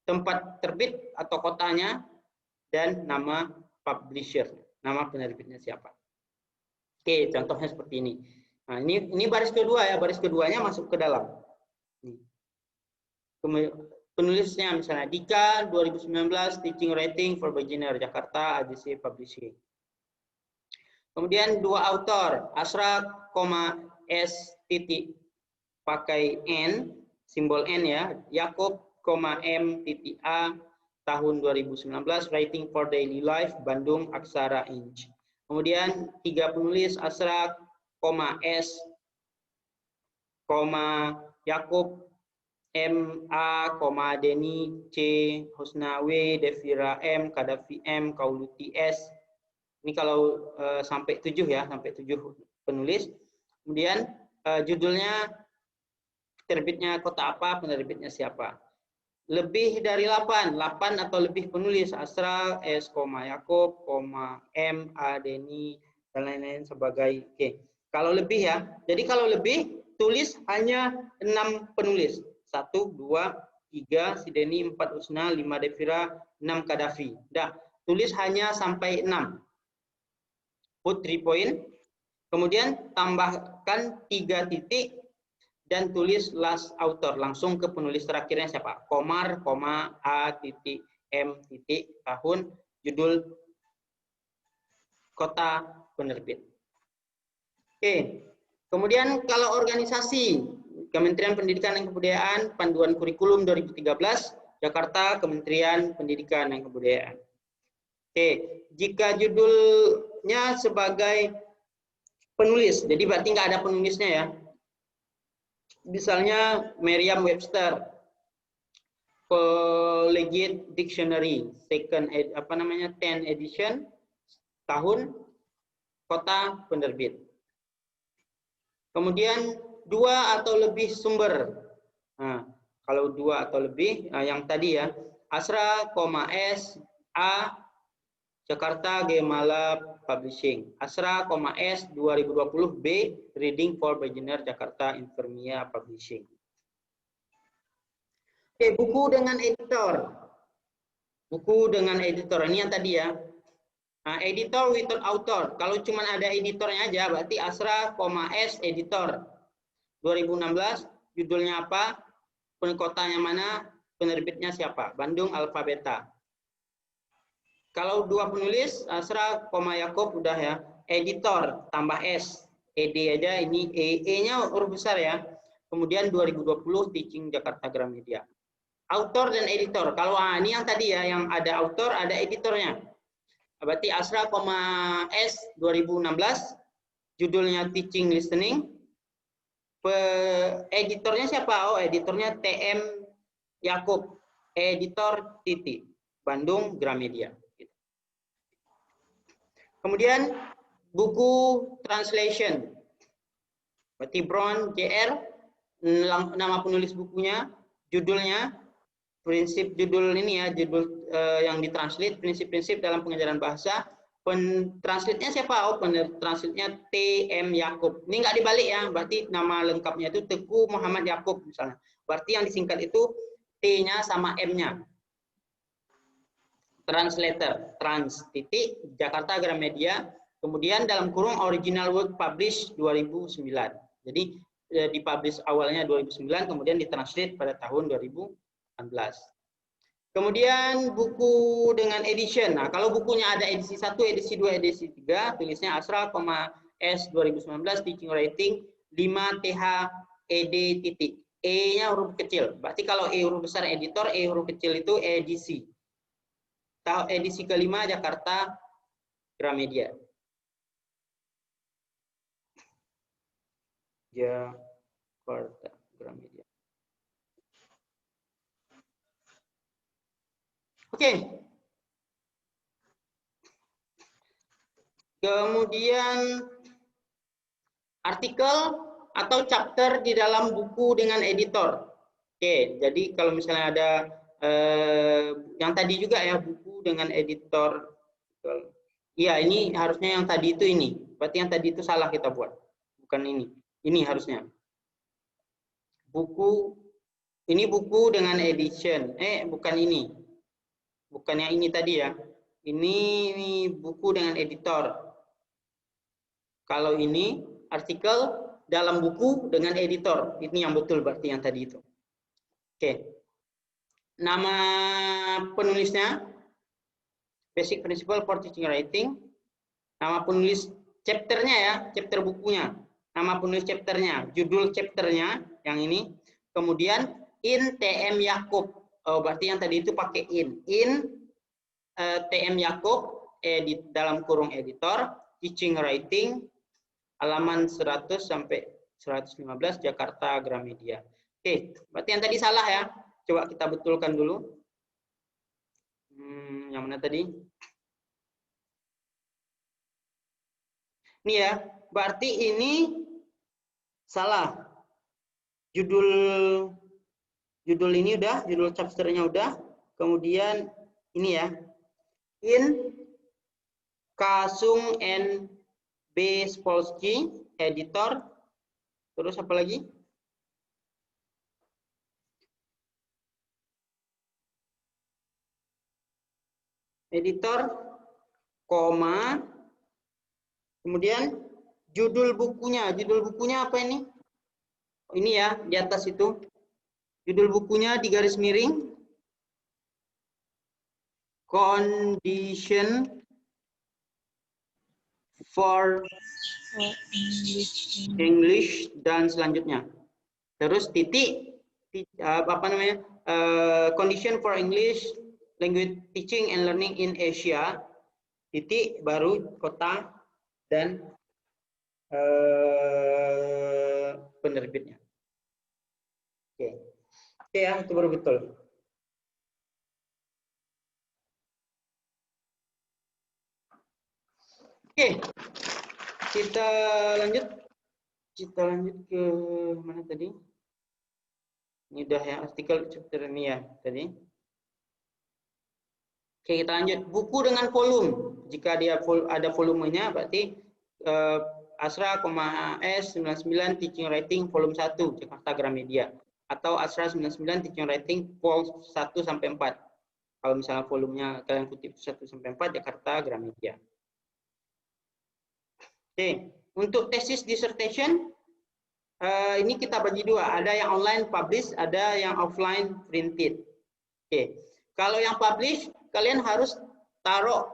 tempat terbit atau kotanya, dan nama publisher, nama penerbitnya siapa. Oke, contohnya seperti ini. Nah, ini baris kedua ya, baris keduanya masuk ke dalam. Penulisnya misalnya Dika 2019 Teaching Writing for Beginner Jakarta AJC Publishing. Kemudian dua author Asra, S titik pakai N, simbol N ya, Yakob, M titik A tahun 2019 Writing for Daily Life Bandung Aksara Inch. Kemudian 3 penulis Asra, S, Yakob, M, A, Deni, C, Husna W, Devira M, Kadafi M, Kauluti S. Ini kalau sampai 7 ya, sampai 7 penulis. Kemudian judulnya, terbitnya kota apa, penerbitnya siapa. Lebih dari 8 atau lebih penulis Asra, S, Yakob, M, A, Deni, dan lain-lain sebagai. Oke. Kalau lebih ya, jadi kalau lebih tulis hanya 6 penulis. 1, 2, 3 si Deni, 4 Usna, 5 Devira, 6 Kadafi. Dah, tulis hanya sampai 6. Put 3 point. Kemudian tambahkan 3 titik dan tulis last author, langsung ke penulis terakhirnya siapa? Komar, A titik M titik tahun, judul, kota, penerbit. Oke. Kemudian kalau organisasi, Kementerian Pendidikan dan Kebudayaan, Panduan Kurikulum 2013, Jakarta, Kementerian Pendidikan dan Kebudayaan. Oke, jika judulnya sebagai penulis. Jadi berarti nggak ada penulisnya ya. Misalnya Merriam-Webster, Collegiate Dictionary, 10th edition, tahun, kota, penerbit. Kemudian 2 atau lebih sumber. Nah, kalau 2 atau lebih, yang tadi ya, Asra, S, A, Jakarta Gemala Publishing. Asra, S 2020 B, Reading for Beginner Jakarta Infermia Publishing. Oke, buku dengan editor. Buku dengan editor, ini yang tadi ya. Nah, editor without author. Kalau cuma ada editornya aja, berarti Asra, S editor. 2016, judulnya apa? Kotanya mana? Penerbitnya siapa? Bandung Alfabeta. Kalau 2 penulis, Asra, Yakob udah ya. Editor tambah S, ED aja, ini E-nya huruf besar ya. Kemudian 2020 Teaching Jakarta Gramedia. Autor dan editor. Kalau ini yang tadi ya, yang ada autor, ada editornya. Berarti Asra, S 2016, judulnya Teaching Listening. Editornya siapa? Oh, editornya TM Yakob. Editor Titi. Bandung Gramedia. Kemudian buku translation. Berarti Brown JR, nama penulis bukunya, judulnya, prinsip judul ini ya, judul yang ditranslate, prinsip-prinsip dalam pengajaran bahasa. Translate-nya siapa? Oh, translate-nya TM Yakob. Ini nggak dibalik ya, berarti nama lengkapnya itu Teguh Muhammad Yakob misalnya. Berarti yang disingkat itu T-nya sama M-nya. Translator, trans titik Jakarta Gramedia, kemudian dalam kurung original work published 2009. Jadi dipublish awalnya 2009, kemudian ditranslate pada tahun 2018. Kemudian buku dengan edition. Nah, kalau bukunya ada edisi 1, edisi 2, edisi 3, tulisnya Asra, S 2019 Teaching Writing 5 TH ED titik. E-nya huruf kecil. Berarti kalau E huruf besar editor, E huruf kecil itu edisi. Edisi kelima Jakarta Gramedia. Jakarta Gramedia. Oke. Kemudian artikel atau chapter di dalam buku dengan editor. Oke, jadi kalau misalnya ada yang tadi juga ya, buku dengan editor. Iya, ini harusnya yang tadi itu ini. Berarti yang tadi itu salah kita buat. Bukan ini. Ini harusnya. Buku, ini buku dengan edition. Bukan ini. Bukan yang ini tadi ya. Ini buku dengan editor. Kalau ini artikel dalam buku dengan editor. Ini yang betul berarti yang tadi itu. Oke. Nama penulisnya Basic Principle for Teaching Writing. Nama penulis chapternya ya, chapter bukunya. Nama penulis chapternya, judul chapternya yang ini. Kemudian in TM Yakob. Oh, berarti yang tadi itu pakai in. In TM Yakob edit dalam kurung editor Teaching Writing halaman 100 sampai 115 Jakarta Gramedia. Oke, berarti yang tadi salah ya. Coba kita betulkan dulu. Yang mana tadi? Ini ya, berarti ini salah. Judul ini udah, judul chapternya udah. Kemudian ini ya, in Kasung N. B. Spolsky, editor. Terus apa lagi? Editor, koma, kemudian judul bukunya. Judul bukunya apa ini? Oh, ini ya, di atas itu. Judul bukunya di garis miring. Condition for English dan selanjutnya. Terus titik, apa namanya? Condition for English Language Teaching and Learning in Asia, titik baru kota dan penerbitnya. Oke. Oke ya, itu baru betul. Oke, kita lanjut. Kita lanjut ke mana tadi? Ini udah ya artikel chapter ini ya tadi. Oke, kita lanjut. Buku dengan volume. Jika dia ada volumenya, berarti Asra, S 99 Teaching Writing volume 1 Jakarta Gramedia, atau Asra 99 Teaching Writing vol 1 sampai 4. Kalau misalnya volumenya kalian kutip 1 sampai 4 Jakarta Gramedia. Oke, untuk tesis dissertation ini kita bagi dua, ada yang online publish, ada yang offline printed. Oke, kalau yang publish kalian harus taruh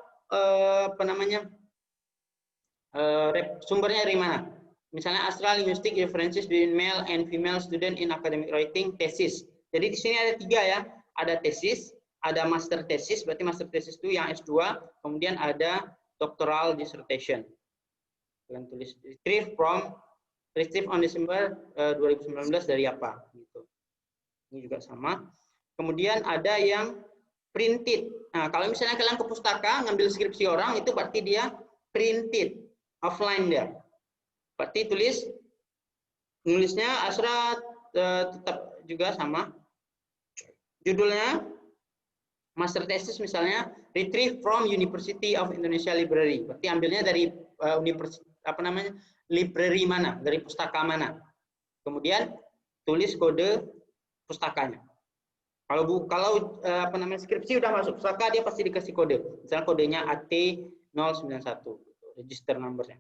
sumbernya dari mana. Misalnya Astra Linguistic Differences between Male and Female Student in Academic Writing tesis. Jadi di sini ada 3 ya, ada tesis, ada master tesis, berarti master tesis itu yang S2, kemudian ada doctoral dissertation. Kalian tulis retrieve on December 2019 dari apa gitu. Ini juga sama. Kemudian ada yang printed. Nah, kalau misalnya kalian ke pustaka ngambil skripsi orang, itu berarti dia printed, offline dia. Berarti nulisnya Asra tetap juga sama. Judulnya master thesis misalnya retrieve from University of Indonesia Library. Berarti ambilnya dari library mana, dari pustaka mana. Kemudian tulis kode pustakanya. Kalau skripsi udah masuk pustaka, dia pasti dikasih kode. Misalnya kodenya AT091, register numbernya.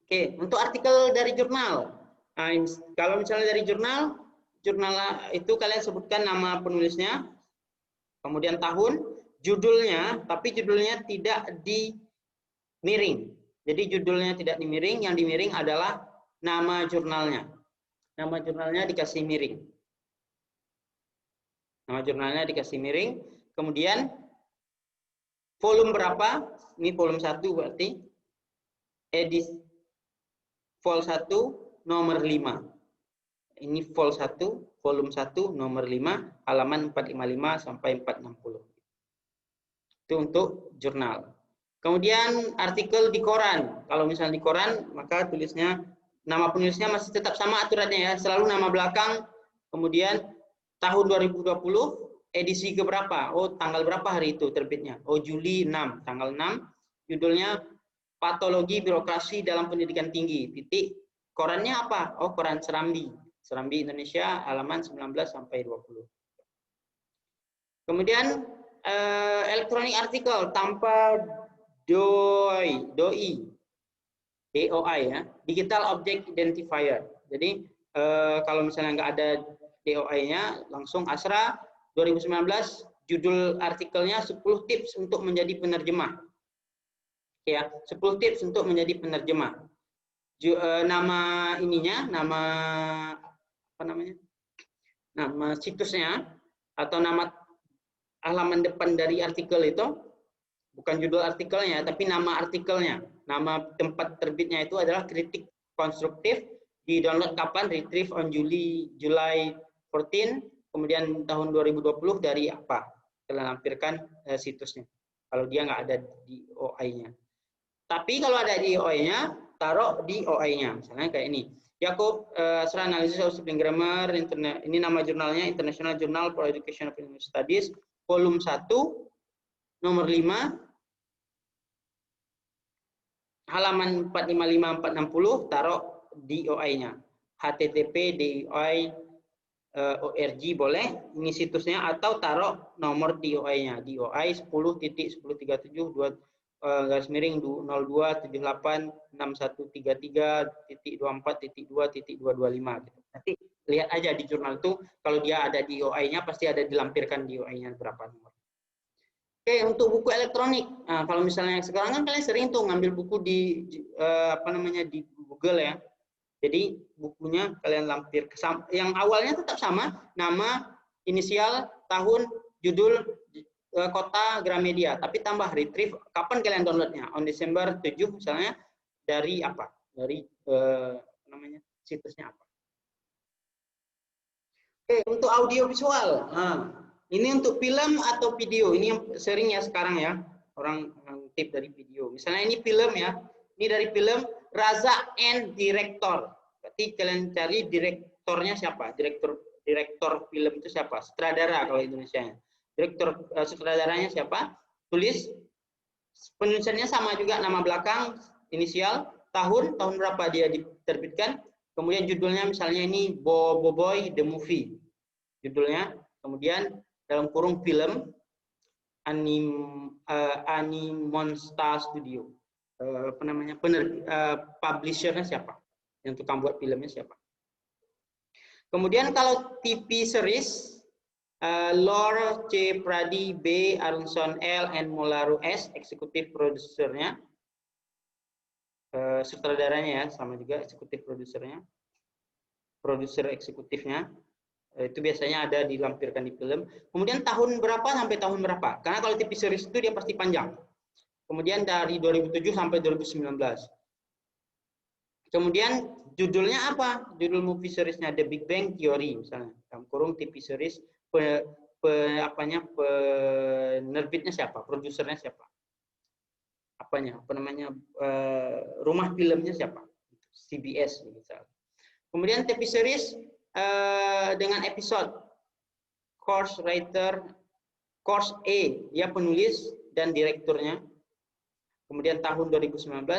Oke, untuk artikel dari jurnal. Nah, kalau misalnya dari jurnal itu kalian sebutkan nama penulisnya, kemudian tahun, judulnya, tapi judulnya tidak dimiring. Jadi judulnya tidak dimiring, yang dimiring adalah nama jurnalnya. Nama jurnalnya dikasih miring. Nama jurnalnya dikasih miring, kemudian volume berapa? Ini volume 1 berarti. Edisi vol 1 nomor 5. Ini vol 1, volume 1 nomor 5, halaman 455 sampai 460. Itu untuk jurnal. Kemudian artikel di koran. Kalau misalnya di koran, maka tulisnya nama penulisnya masih tetap sama aturannya ya, selalu nama belakang, kemudian tahun 2020, edisi keberapa? Oh, tanggal berapa hari itu terbitnya? Oh, Juli 6, tanggal 6. Judulnya Patologi Birokrasi dalam Pendidikan Tinggi. Titik. Korannya apa? Oh, koran Serambi. Serambi Indonesia, halaman 19 sampai 20. Kemudian elektronik artikel tanpa DOI ya, Digital Object Identifier. Jadi kalau misalnya nggak ada DOI-nya, langsung Asra 2019 judul artikelnya 10 tips untuk menjadi penerjemah. Ya, 10 tips untuk menjadi penerjemah. Nama ininya, nama situsnya atau nama halaman depan dari artikel itu bukan judul artikelnya, tapi nama artikelnya. Nama tempat terbitnya itu adalah Kritik Konstruktif. Di download kapan? Retrieve on July 14. Kemudian tahun 2020 dari apa? Kalian lampirkan situsnya. Kalau dia nggak ada di OI-nya. Tapi kalau ada di OI-nya, taruh di OI-nya. Misalnya kayak ini. Yakob Asra Analysis of Spelling Grammar. Ini nama jurnalnya International Journal for Education of English Studies. Volume 1, nomor 5. Halaman 455-460, taruh di OI-nya. HTTP DOI ORG boleh, ini situsnya, atau taruh nomor DOI-nya. DOI 10.10.2.0.6133.6133.24.2.225 gitu. Nanti lihat aja di jurnal itu, kalau dia ada DOI-nya pasti ada dilampirkan DOI-nya berapa nomor. Oke, untuk buku elektronik. Nah, kalau misalnya sekarang kan kalian sering tuh ngambil buku di di Google ya. Jadi bukunya kalian lampir yang awalnya tetap sama, nama, inisial, tahun, judul, kota, Gramedia, tapi tambah retrieve kapan kalian downloadnya. On Desember 7 misalnya, dari apa? Dari namanya situsnya apa? Oke, untuk audio visual. Nah, ini untuk film atau video. Ini yang sering ya sekarang ya. Orang tip dari video. Misalnya ini film ya. Ini dari film Raza and Director. Berarti kalian cari direktornya siapa? Direktor film itu siapa? Sutradara kalau Indonesia. Direktur sutradaranya siapa? Tulis penulisannya sama juga, nama belakang, inisial, tahun berapa dia diterbitkan. Kemudian judulnya misalnya ini Bobo Boy the Movie. Judulnya. Kemudian dalam kurung film Animonstar Studio. Apa namanya? Publishernya siapa? Yang tukang buat filmnya siapa? Kemudian kalau TV series Lor C. Pradi B. Arunson L. and Molaru S. eksekutif produsernya. Sutradaranya ya, sama juga eksekutif produsernya, produser eksekutifnya, itu biasanya ada dilampirkan di film. Kemudian tahun berapa sampai tahun berapa, karena kalau TV series itu dia pasti panjang. Kemudian dari 2007 sampai 2019. Kemudian judulnya apa, judul movie seriesnya The Big Bang Theory misalnya, dalam kurung TV series, penerbitnya siapa, produsernya siapa, rumah filmnya siapa, CBS misalnya. Kemudian TV series dengan episode, course writer, course A, dia penulis dan direkturnya. Kemudian tahun 2019,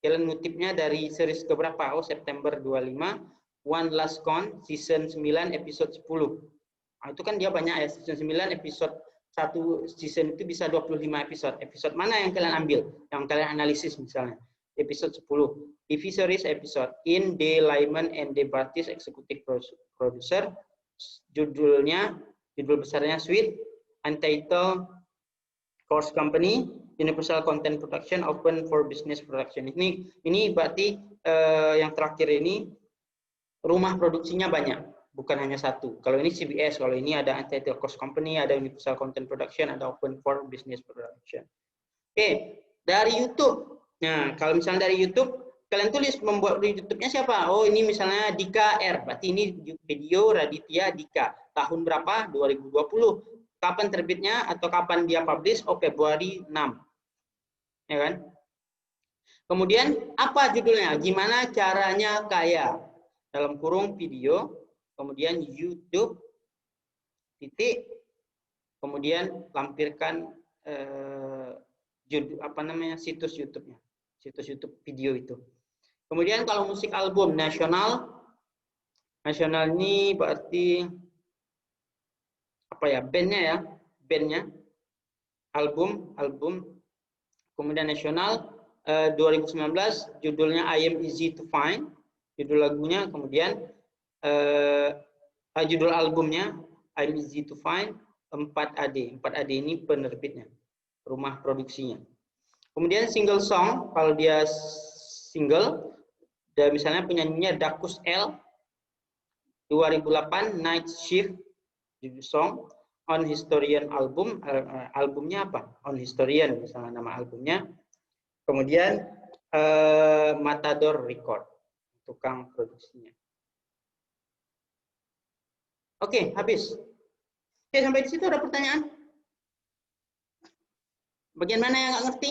kalian ngutipnya dari series keberapa? Oh, September 25, One Last Con, season 9, episode 10. Nah, itu kan dia banyak ya, season 9, episode satu season itu bisa 25 episode. Episode mana yang kalian ambil? Yang kalian analisis misalnya. Episode 10. TV series episode. In De Lyman and De Bartis, executive producer. Judul besarnya Sweet, Untitled Course Company, Universal Content Production, Open for Business Production. Ini berarti yang terakhir ini rumah produksinya banyak. Bukan hanya satu. Kalau ini CBS, kalau ini ada Untitled Course Company, ada Universal Content Production, ada Open for Business Production. Oke, dari YouTube. Nah, kalau misalnya dari YouTube, kalian tulis membuat YouTube-nya siapa? Oh, ini misalnya Dika R. Berarti ini video Raditya Dika. Tahun berapa? 2020. Kapan terbitnya atau kapan dia publish? Oh, Februari 6. Ya kan? Kemudian apa judulnya? Gimana caranya kaya? Dalam kurung video. Kemudian YouTube, titik, kemudian lampirkan situs YouTube-nya, situs YouTube video itu. Kemudian kalau musik album nasional ini berarti apa ya? Bandnya ya, bandnya, album. Kemudian nasional 2019 judulnya I Am Easy to Find, judul lagunya. Kemudian judul albumnya I'm Easy to Find, 4AD. 4AD ini penerbitnya, rumah produksinya. Kemudian single song, kalau dia single, dan misalnya penyanyinya Dakus L, 2008 Night Shift, judul song. On Historian album, albumnya apa? On Historian misalnya nama albumnya. Kemudian Matador Record, tukang produksinya. Oke, habis. Oke, sampai di situ ada pertanyaan? Bagian mana yang nggak ngerti?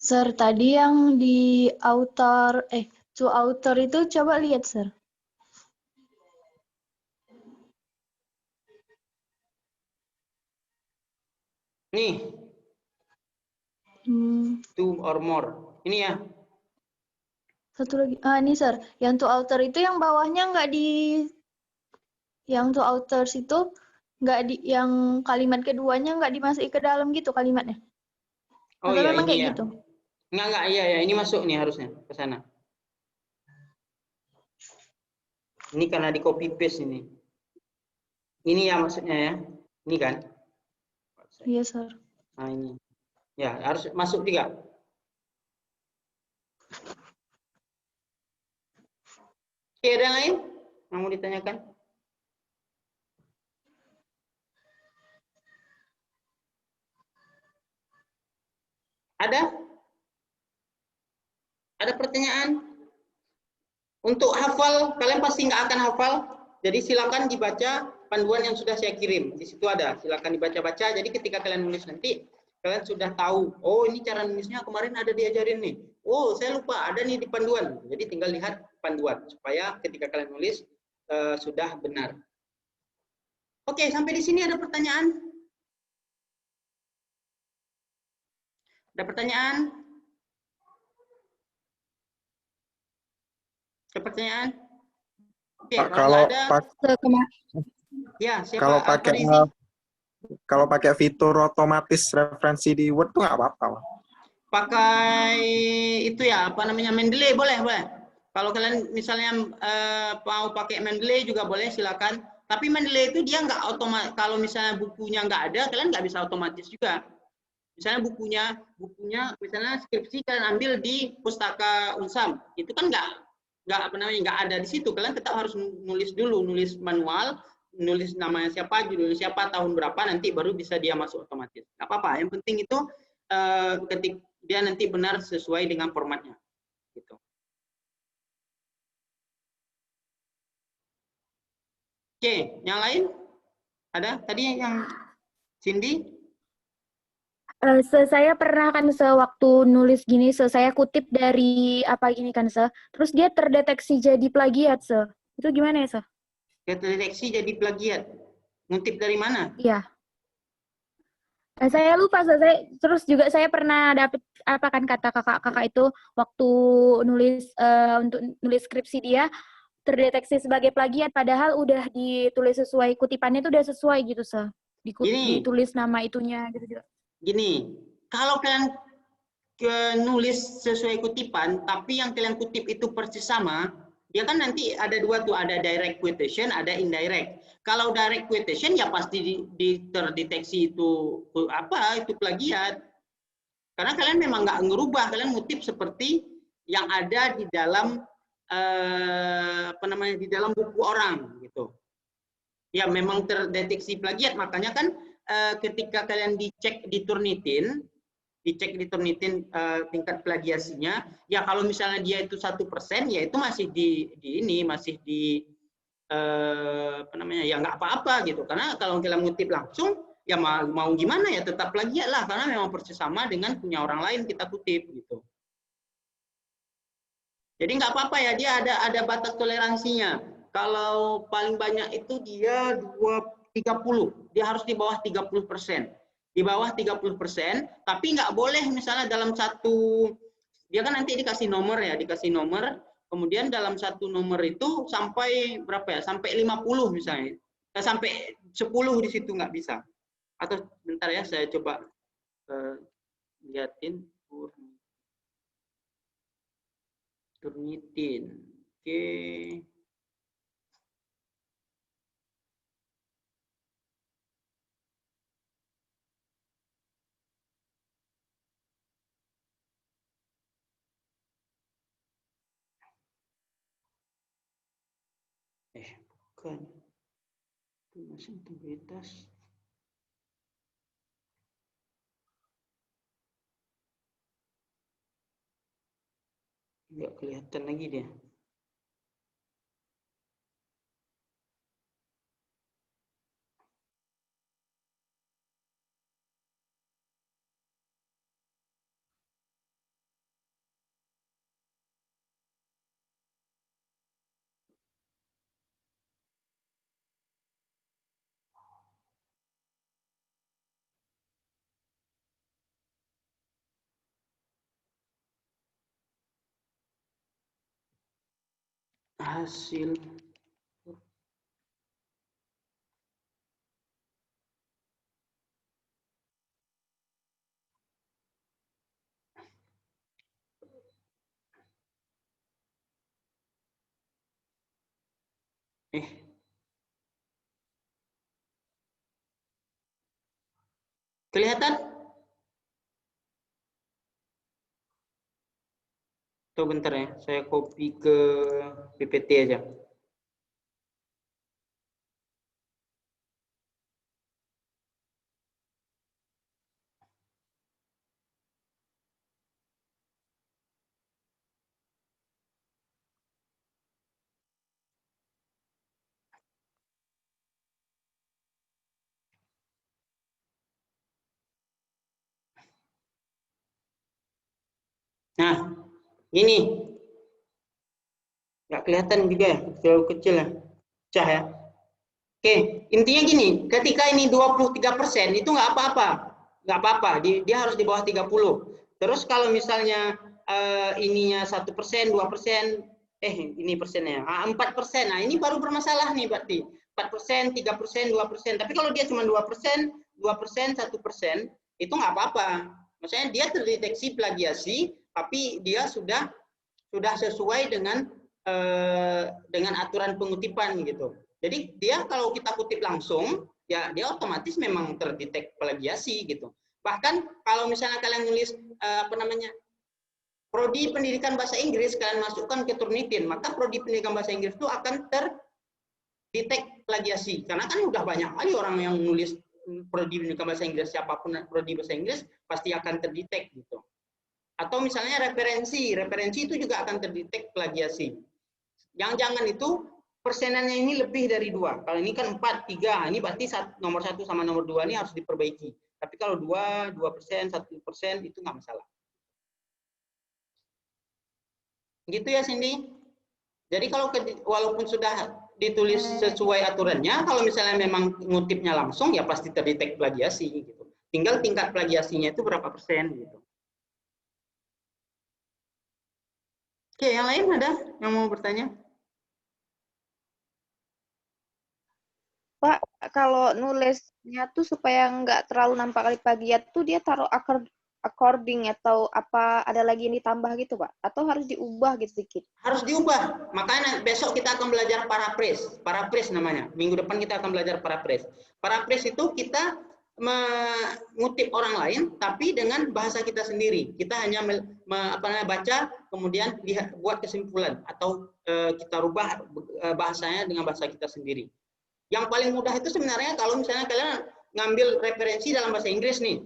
Sir, tadi yang di author, to author itu coba lihat, Sir. Nih, two or more. Ini ya. Satu lagi. Ini, Sir. Yang to author itu yang bawahnya nggak di... Yang to authors itu nggak di... Yang kalimat keduanya nggak dimasuki ke dalam gitu kalimatnya. Oh atau iya, memang ini kayak ya. gitu? Enggak, iya, ini masuk nih harusnya ke sana. Ini karena di copy paste ini. Ini ya maksudnya ya. Ini kan? Iya, Sir. Nah, ini. Ya, harus masuk juga. Oke, ada yang lain yang mau ditanyakan? Ada? Ada pertanyaan? Untuk hafal, kalian pasti nggak akan hafal. Jadi silakan dibaca panduan yang sudah saya kirim. Di situ ada, silakan dibaca-baca. Jadi ketika kalian nulis nanti, kalian sudah tahu, oh ini cara nulisnya kemarin ada diajarin nih. Oh saya lupa, ada nih di panduan. Jadi tinggal lihat panduan, supaya ketika kalian nulis, sudah benar. Oke, sampai di sini ada pertanyaan? Ada pertanyaan? Ada pertanyaan? Oke, Pak, kalau nggak ada, ya siapa? kalau Apa pakai Rizky? kalau pakai fitur otomatis referensi di Word tuh nggak apa-apa, Pak. Pakai itu ya, apa namanya, Mendeley, boleh. Kalau kalian misalnya mau pakai Mendeley juga boleh, silakan. Tapi Mendeley itu dia nggak otomatis. Kalau misalnya bukunya nggak ada, kalian nggak bisa otomatis juga. Misalnya bukunya misalnya skripsi kalian ambil di pustaka Unsam, itu kan nggak ada di situ. Kalian tetap harus nulis dulu, nulis manual, nulis namanya siapa, judulnya siapa, tahun berapa, nanti baru bisa dia masuk otomatis. Nggak apa-apa. Yang penting itu ketik dia nanti benar sesuai dengan formatnya. Gitu. Oke, yang lain ada? Tadi yang Cindy? Saya pernah kan sewaktu nulis gini, saya kutip dari apa gini kan, terus dia terdeteksi jadi plagiat, itu gimana ya, Terdeteksi jadi plagiat. Ngutip dari mana? Iya. Saya lupa, terus juga saya pernah dapet apa kan kata kakak itu waktu nulis untuk nulis skripsi dia terdeteksi sebagai plagiat, padahal udah ditulis sesuai kutipannya itu udah sesuai gitu, ditulis nama itunya gitu. Gini, kalau kalian nulis sesuai kutipan, tapi yang kalian kutip itu persis sama, dia kan nanti ada dua tuh, ada direct quotation, ada indirect. Kalau direct quotation ya pasti terdeteksi itu plagiat. Karena kalian memang nggak ngerubah, kalian ngutip seperti yang ada di dalam di dalam buku orang gitu. Ya memang terdeteksi plagiat, makanya kan ketika kalian dicek di Turnitin tingkat plagiasinya, ya kalau misalnya dia itu 1%, ya itu masih ya nggak apa-apa gitu. Karena kalau kalian ngutip langsung, ya mau gimana ya tetap plagiat lah, karena memang persis sama dengan punya orang lain kita kutip gitu. Jadi nggak apa-apa ya, dia ada batas toleransinya. Kalau paling banyak itu dia 30, dia harus di bawah 30%. Di bawah 30%, tapi nggak boleh misalnya dalam satu, dia kan nanti dikasih nomor, kemudian dalam satu nomor itu sampai berapa ya, sampai 50 misalnya, sampai 10 di situ nggak bisa. Atau bentar ya, saya coba liatin Turnitin. Oke. Bukan. Itu masih integritas. Nggak kelihatan lagi dia. Hasil kelihatan? Tuh bentar ya, saya copy ke PPT aja. Nah, gini. Nggak kelihatan juga ya, terlalu kecil ya. Pecah ya. Oke, intinya gini, ketika ini 23% itu nggak apa-apa. Nggak apa-apa, dia harus di bawah 30. Terus kalau misalnya ininya 1%, 2%, ini persennya, 4%. Nah, ini baru bermasalah nih berarti. 4%, 3%, 2%. Tapi kalau dia cuma 2%, 2%, 1%, itu nggak apa-apa. Maksudnya dia terdeteksi plagiasi, tapi dia sudah sesuai dengan aturan pengutipan gitu. Jadi dia kalau kita kutip langsung, ya dia otomatis memang terdetek plagiasi gitu. Bahkan kalau misalnya kalian nulis prodi pendidikan bahasa Inggris, kalian masukkan ke Turnitin, maka prodi pendidikan bahasa Inggris itu akan terdetek plagiasi. Karena kan udah banyak kali orang yang nulis prodi pendidikan bahasa Inggris, siapapun prodi bahasa Inggris pasti akan terdetek gitu. Atau misalnya referensi itu juga akan terdetek plagiasi. Yang jangan itu persenannya ini lebih dari 2. Kalau ini kan 4, 3, ini berarti nomor 1 sama nomor 2 ini harus diperbaiki. Tapi kalau 2%, 1% itu nggak masalah. Gitu ya Cindy. Jadi kalau walaupun sudah ditulis sesuai aturannya, kalau misalnya memang ngutipnya langsung ya pasti terdetek plagiasi gitu. Tinggal tingkat plagiasinya itu berapa persen gitu. Oke, yang lain ada yang mau bertanya? Pak, kalau nulisnya tuh supaya nggak terlalu nampak kali plagiat tuh dia taruh according atau apa ada lagi yang ditambah gitu Pak? Atau harus diubah gitu sedikit? Harus diubah. Makanya besok kita akan belajar paraphrase. Paraphrase namanya. Minggu depan kita akan belajar paraphrase. Paraphrase itu kita mengutip orang lain tapi dengan bahasa kita sendiri. Kita hanya baca kemudian buat kesimpulan atau kita rubah bahasanya dengan bahasa kita sendiri. Yang paling mudah itu sebenarnya kalau misalnya kalian ngambil referensi dalam bahasa Inggris nih.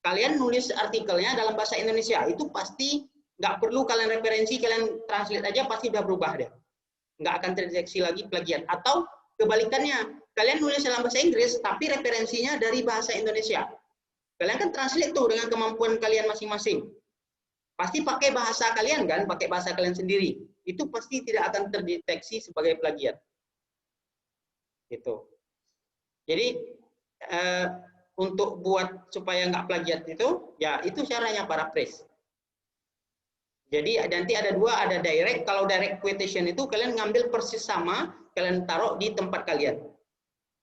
Kalian nulis artikelnya dalam bahasa Indonesia, itu pasti nggak perlu kalian referensi, kalian translate aja pasti udah berubah deh. Nggak akan terdeteksi lagi plagiat. Atau kebalikannya, kalian nulis dalam bahasa Inggris, tapi referensinya dari bahasa Indonesia. Kalian kan translate tuh dengan kemampuan kalian masing-masing. Pasti pakai bahasa kalian kan, pakai bahasa kalian sendiri. Itu pasti tidak akan terdeteksi sebagai plagiat. Gitu. Jadi untuk buat supaya nggak plagiat itu, ya itu caranya paraphrase. Jadi nanti ada dua, ada direct. Kalau direct quotation itu kalian ngambil persis sama, kalian taruh di tempat kalian.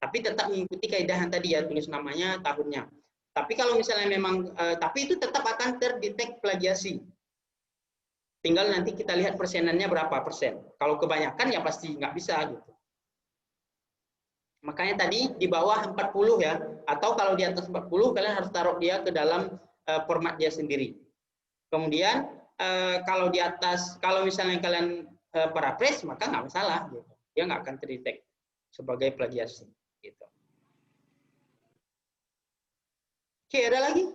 Tapi tetap mengikuti kaidah yang tadi ya, tulis namanya, tahunnya. Tapi kalau misalnya memang, tapi itu tetap akan terdetek plagiasi. Tinggal nanti kita lihat persenannya berapa persen. Kalau kebanyakan ya pasti nggak bisa gitu. Makanya tadi di bawah 40 ya, atau kalau di atas 40 kalian harus taruh dia ke dalam format dia sendiri. Kemudian kalau di atas, kalau misalnya kalian paraphrase maka nggak masalah, gitu. Dia nggak akan terdetek sebagai plagiasi. Gitu. Oke, ada lagi?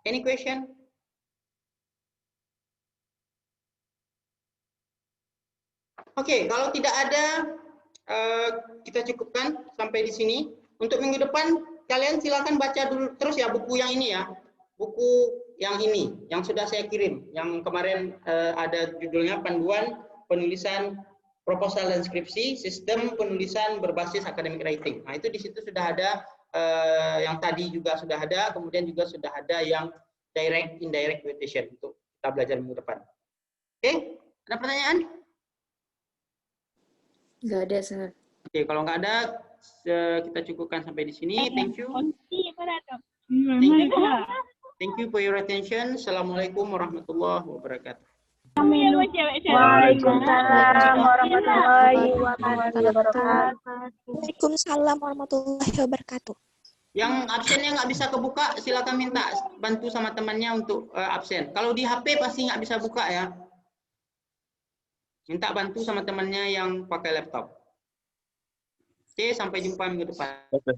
Any question? Oke, kalau tidak ada, kita cukupkan sampai di sini. Untuk minggu depan, kalian silakan baca dulu terus ya buku yang ini ya. Buku yang ini, yang sudah saya kirim. Yang kemarin ada judulnya Panduan Penulisan Proposal dan Skripsi, Sistem Penulisan Berbasis Academic Writing. Nah, itu di situ sudah ada, yang tadi juga sudah ada, kemudian juga sudah ada yang direct, indirect quotation. Untuk kita belajar minggu depan. Oke, ada pertanyaan? Nggak ada, Sir. Oke, kalau nggak ada, kita cukupkan sampai di sini. Thank you. Thank you for your attention. Assalamualaikum warahmatullahi wabarakatuh. Waalaikumsalam warahmatullahi wabarakatuh. Waalaikumsalam warahmatullahi wabarakatuh. Yang absennya nggak bisa kebuka, silakan minta bantu sama temannya untuk absen. Kalau di HP pasti nggak bisa buka ya. Minta bantu sama temannya yang pakai laptop. Oke, sampai jumpa minggu depan. Oke,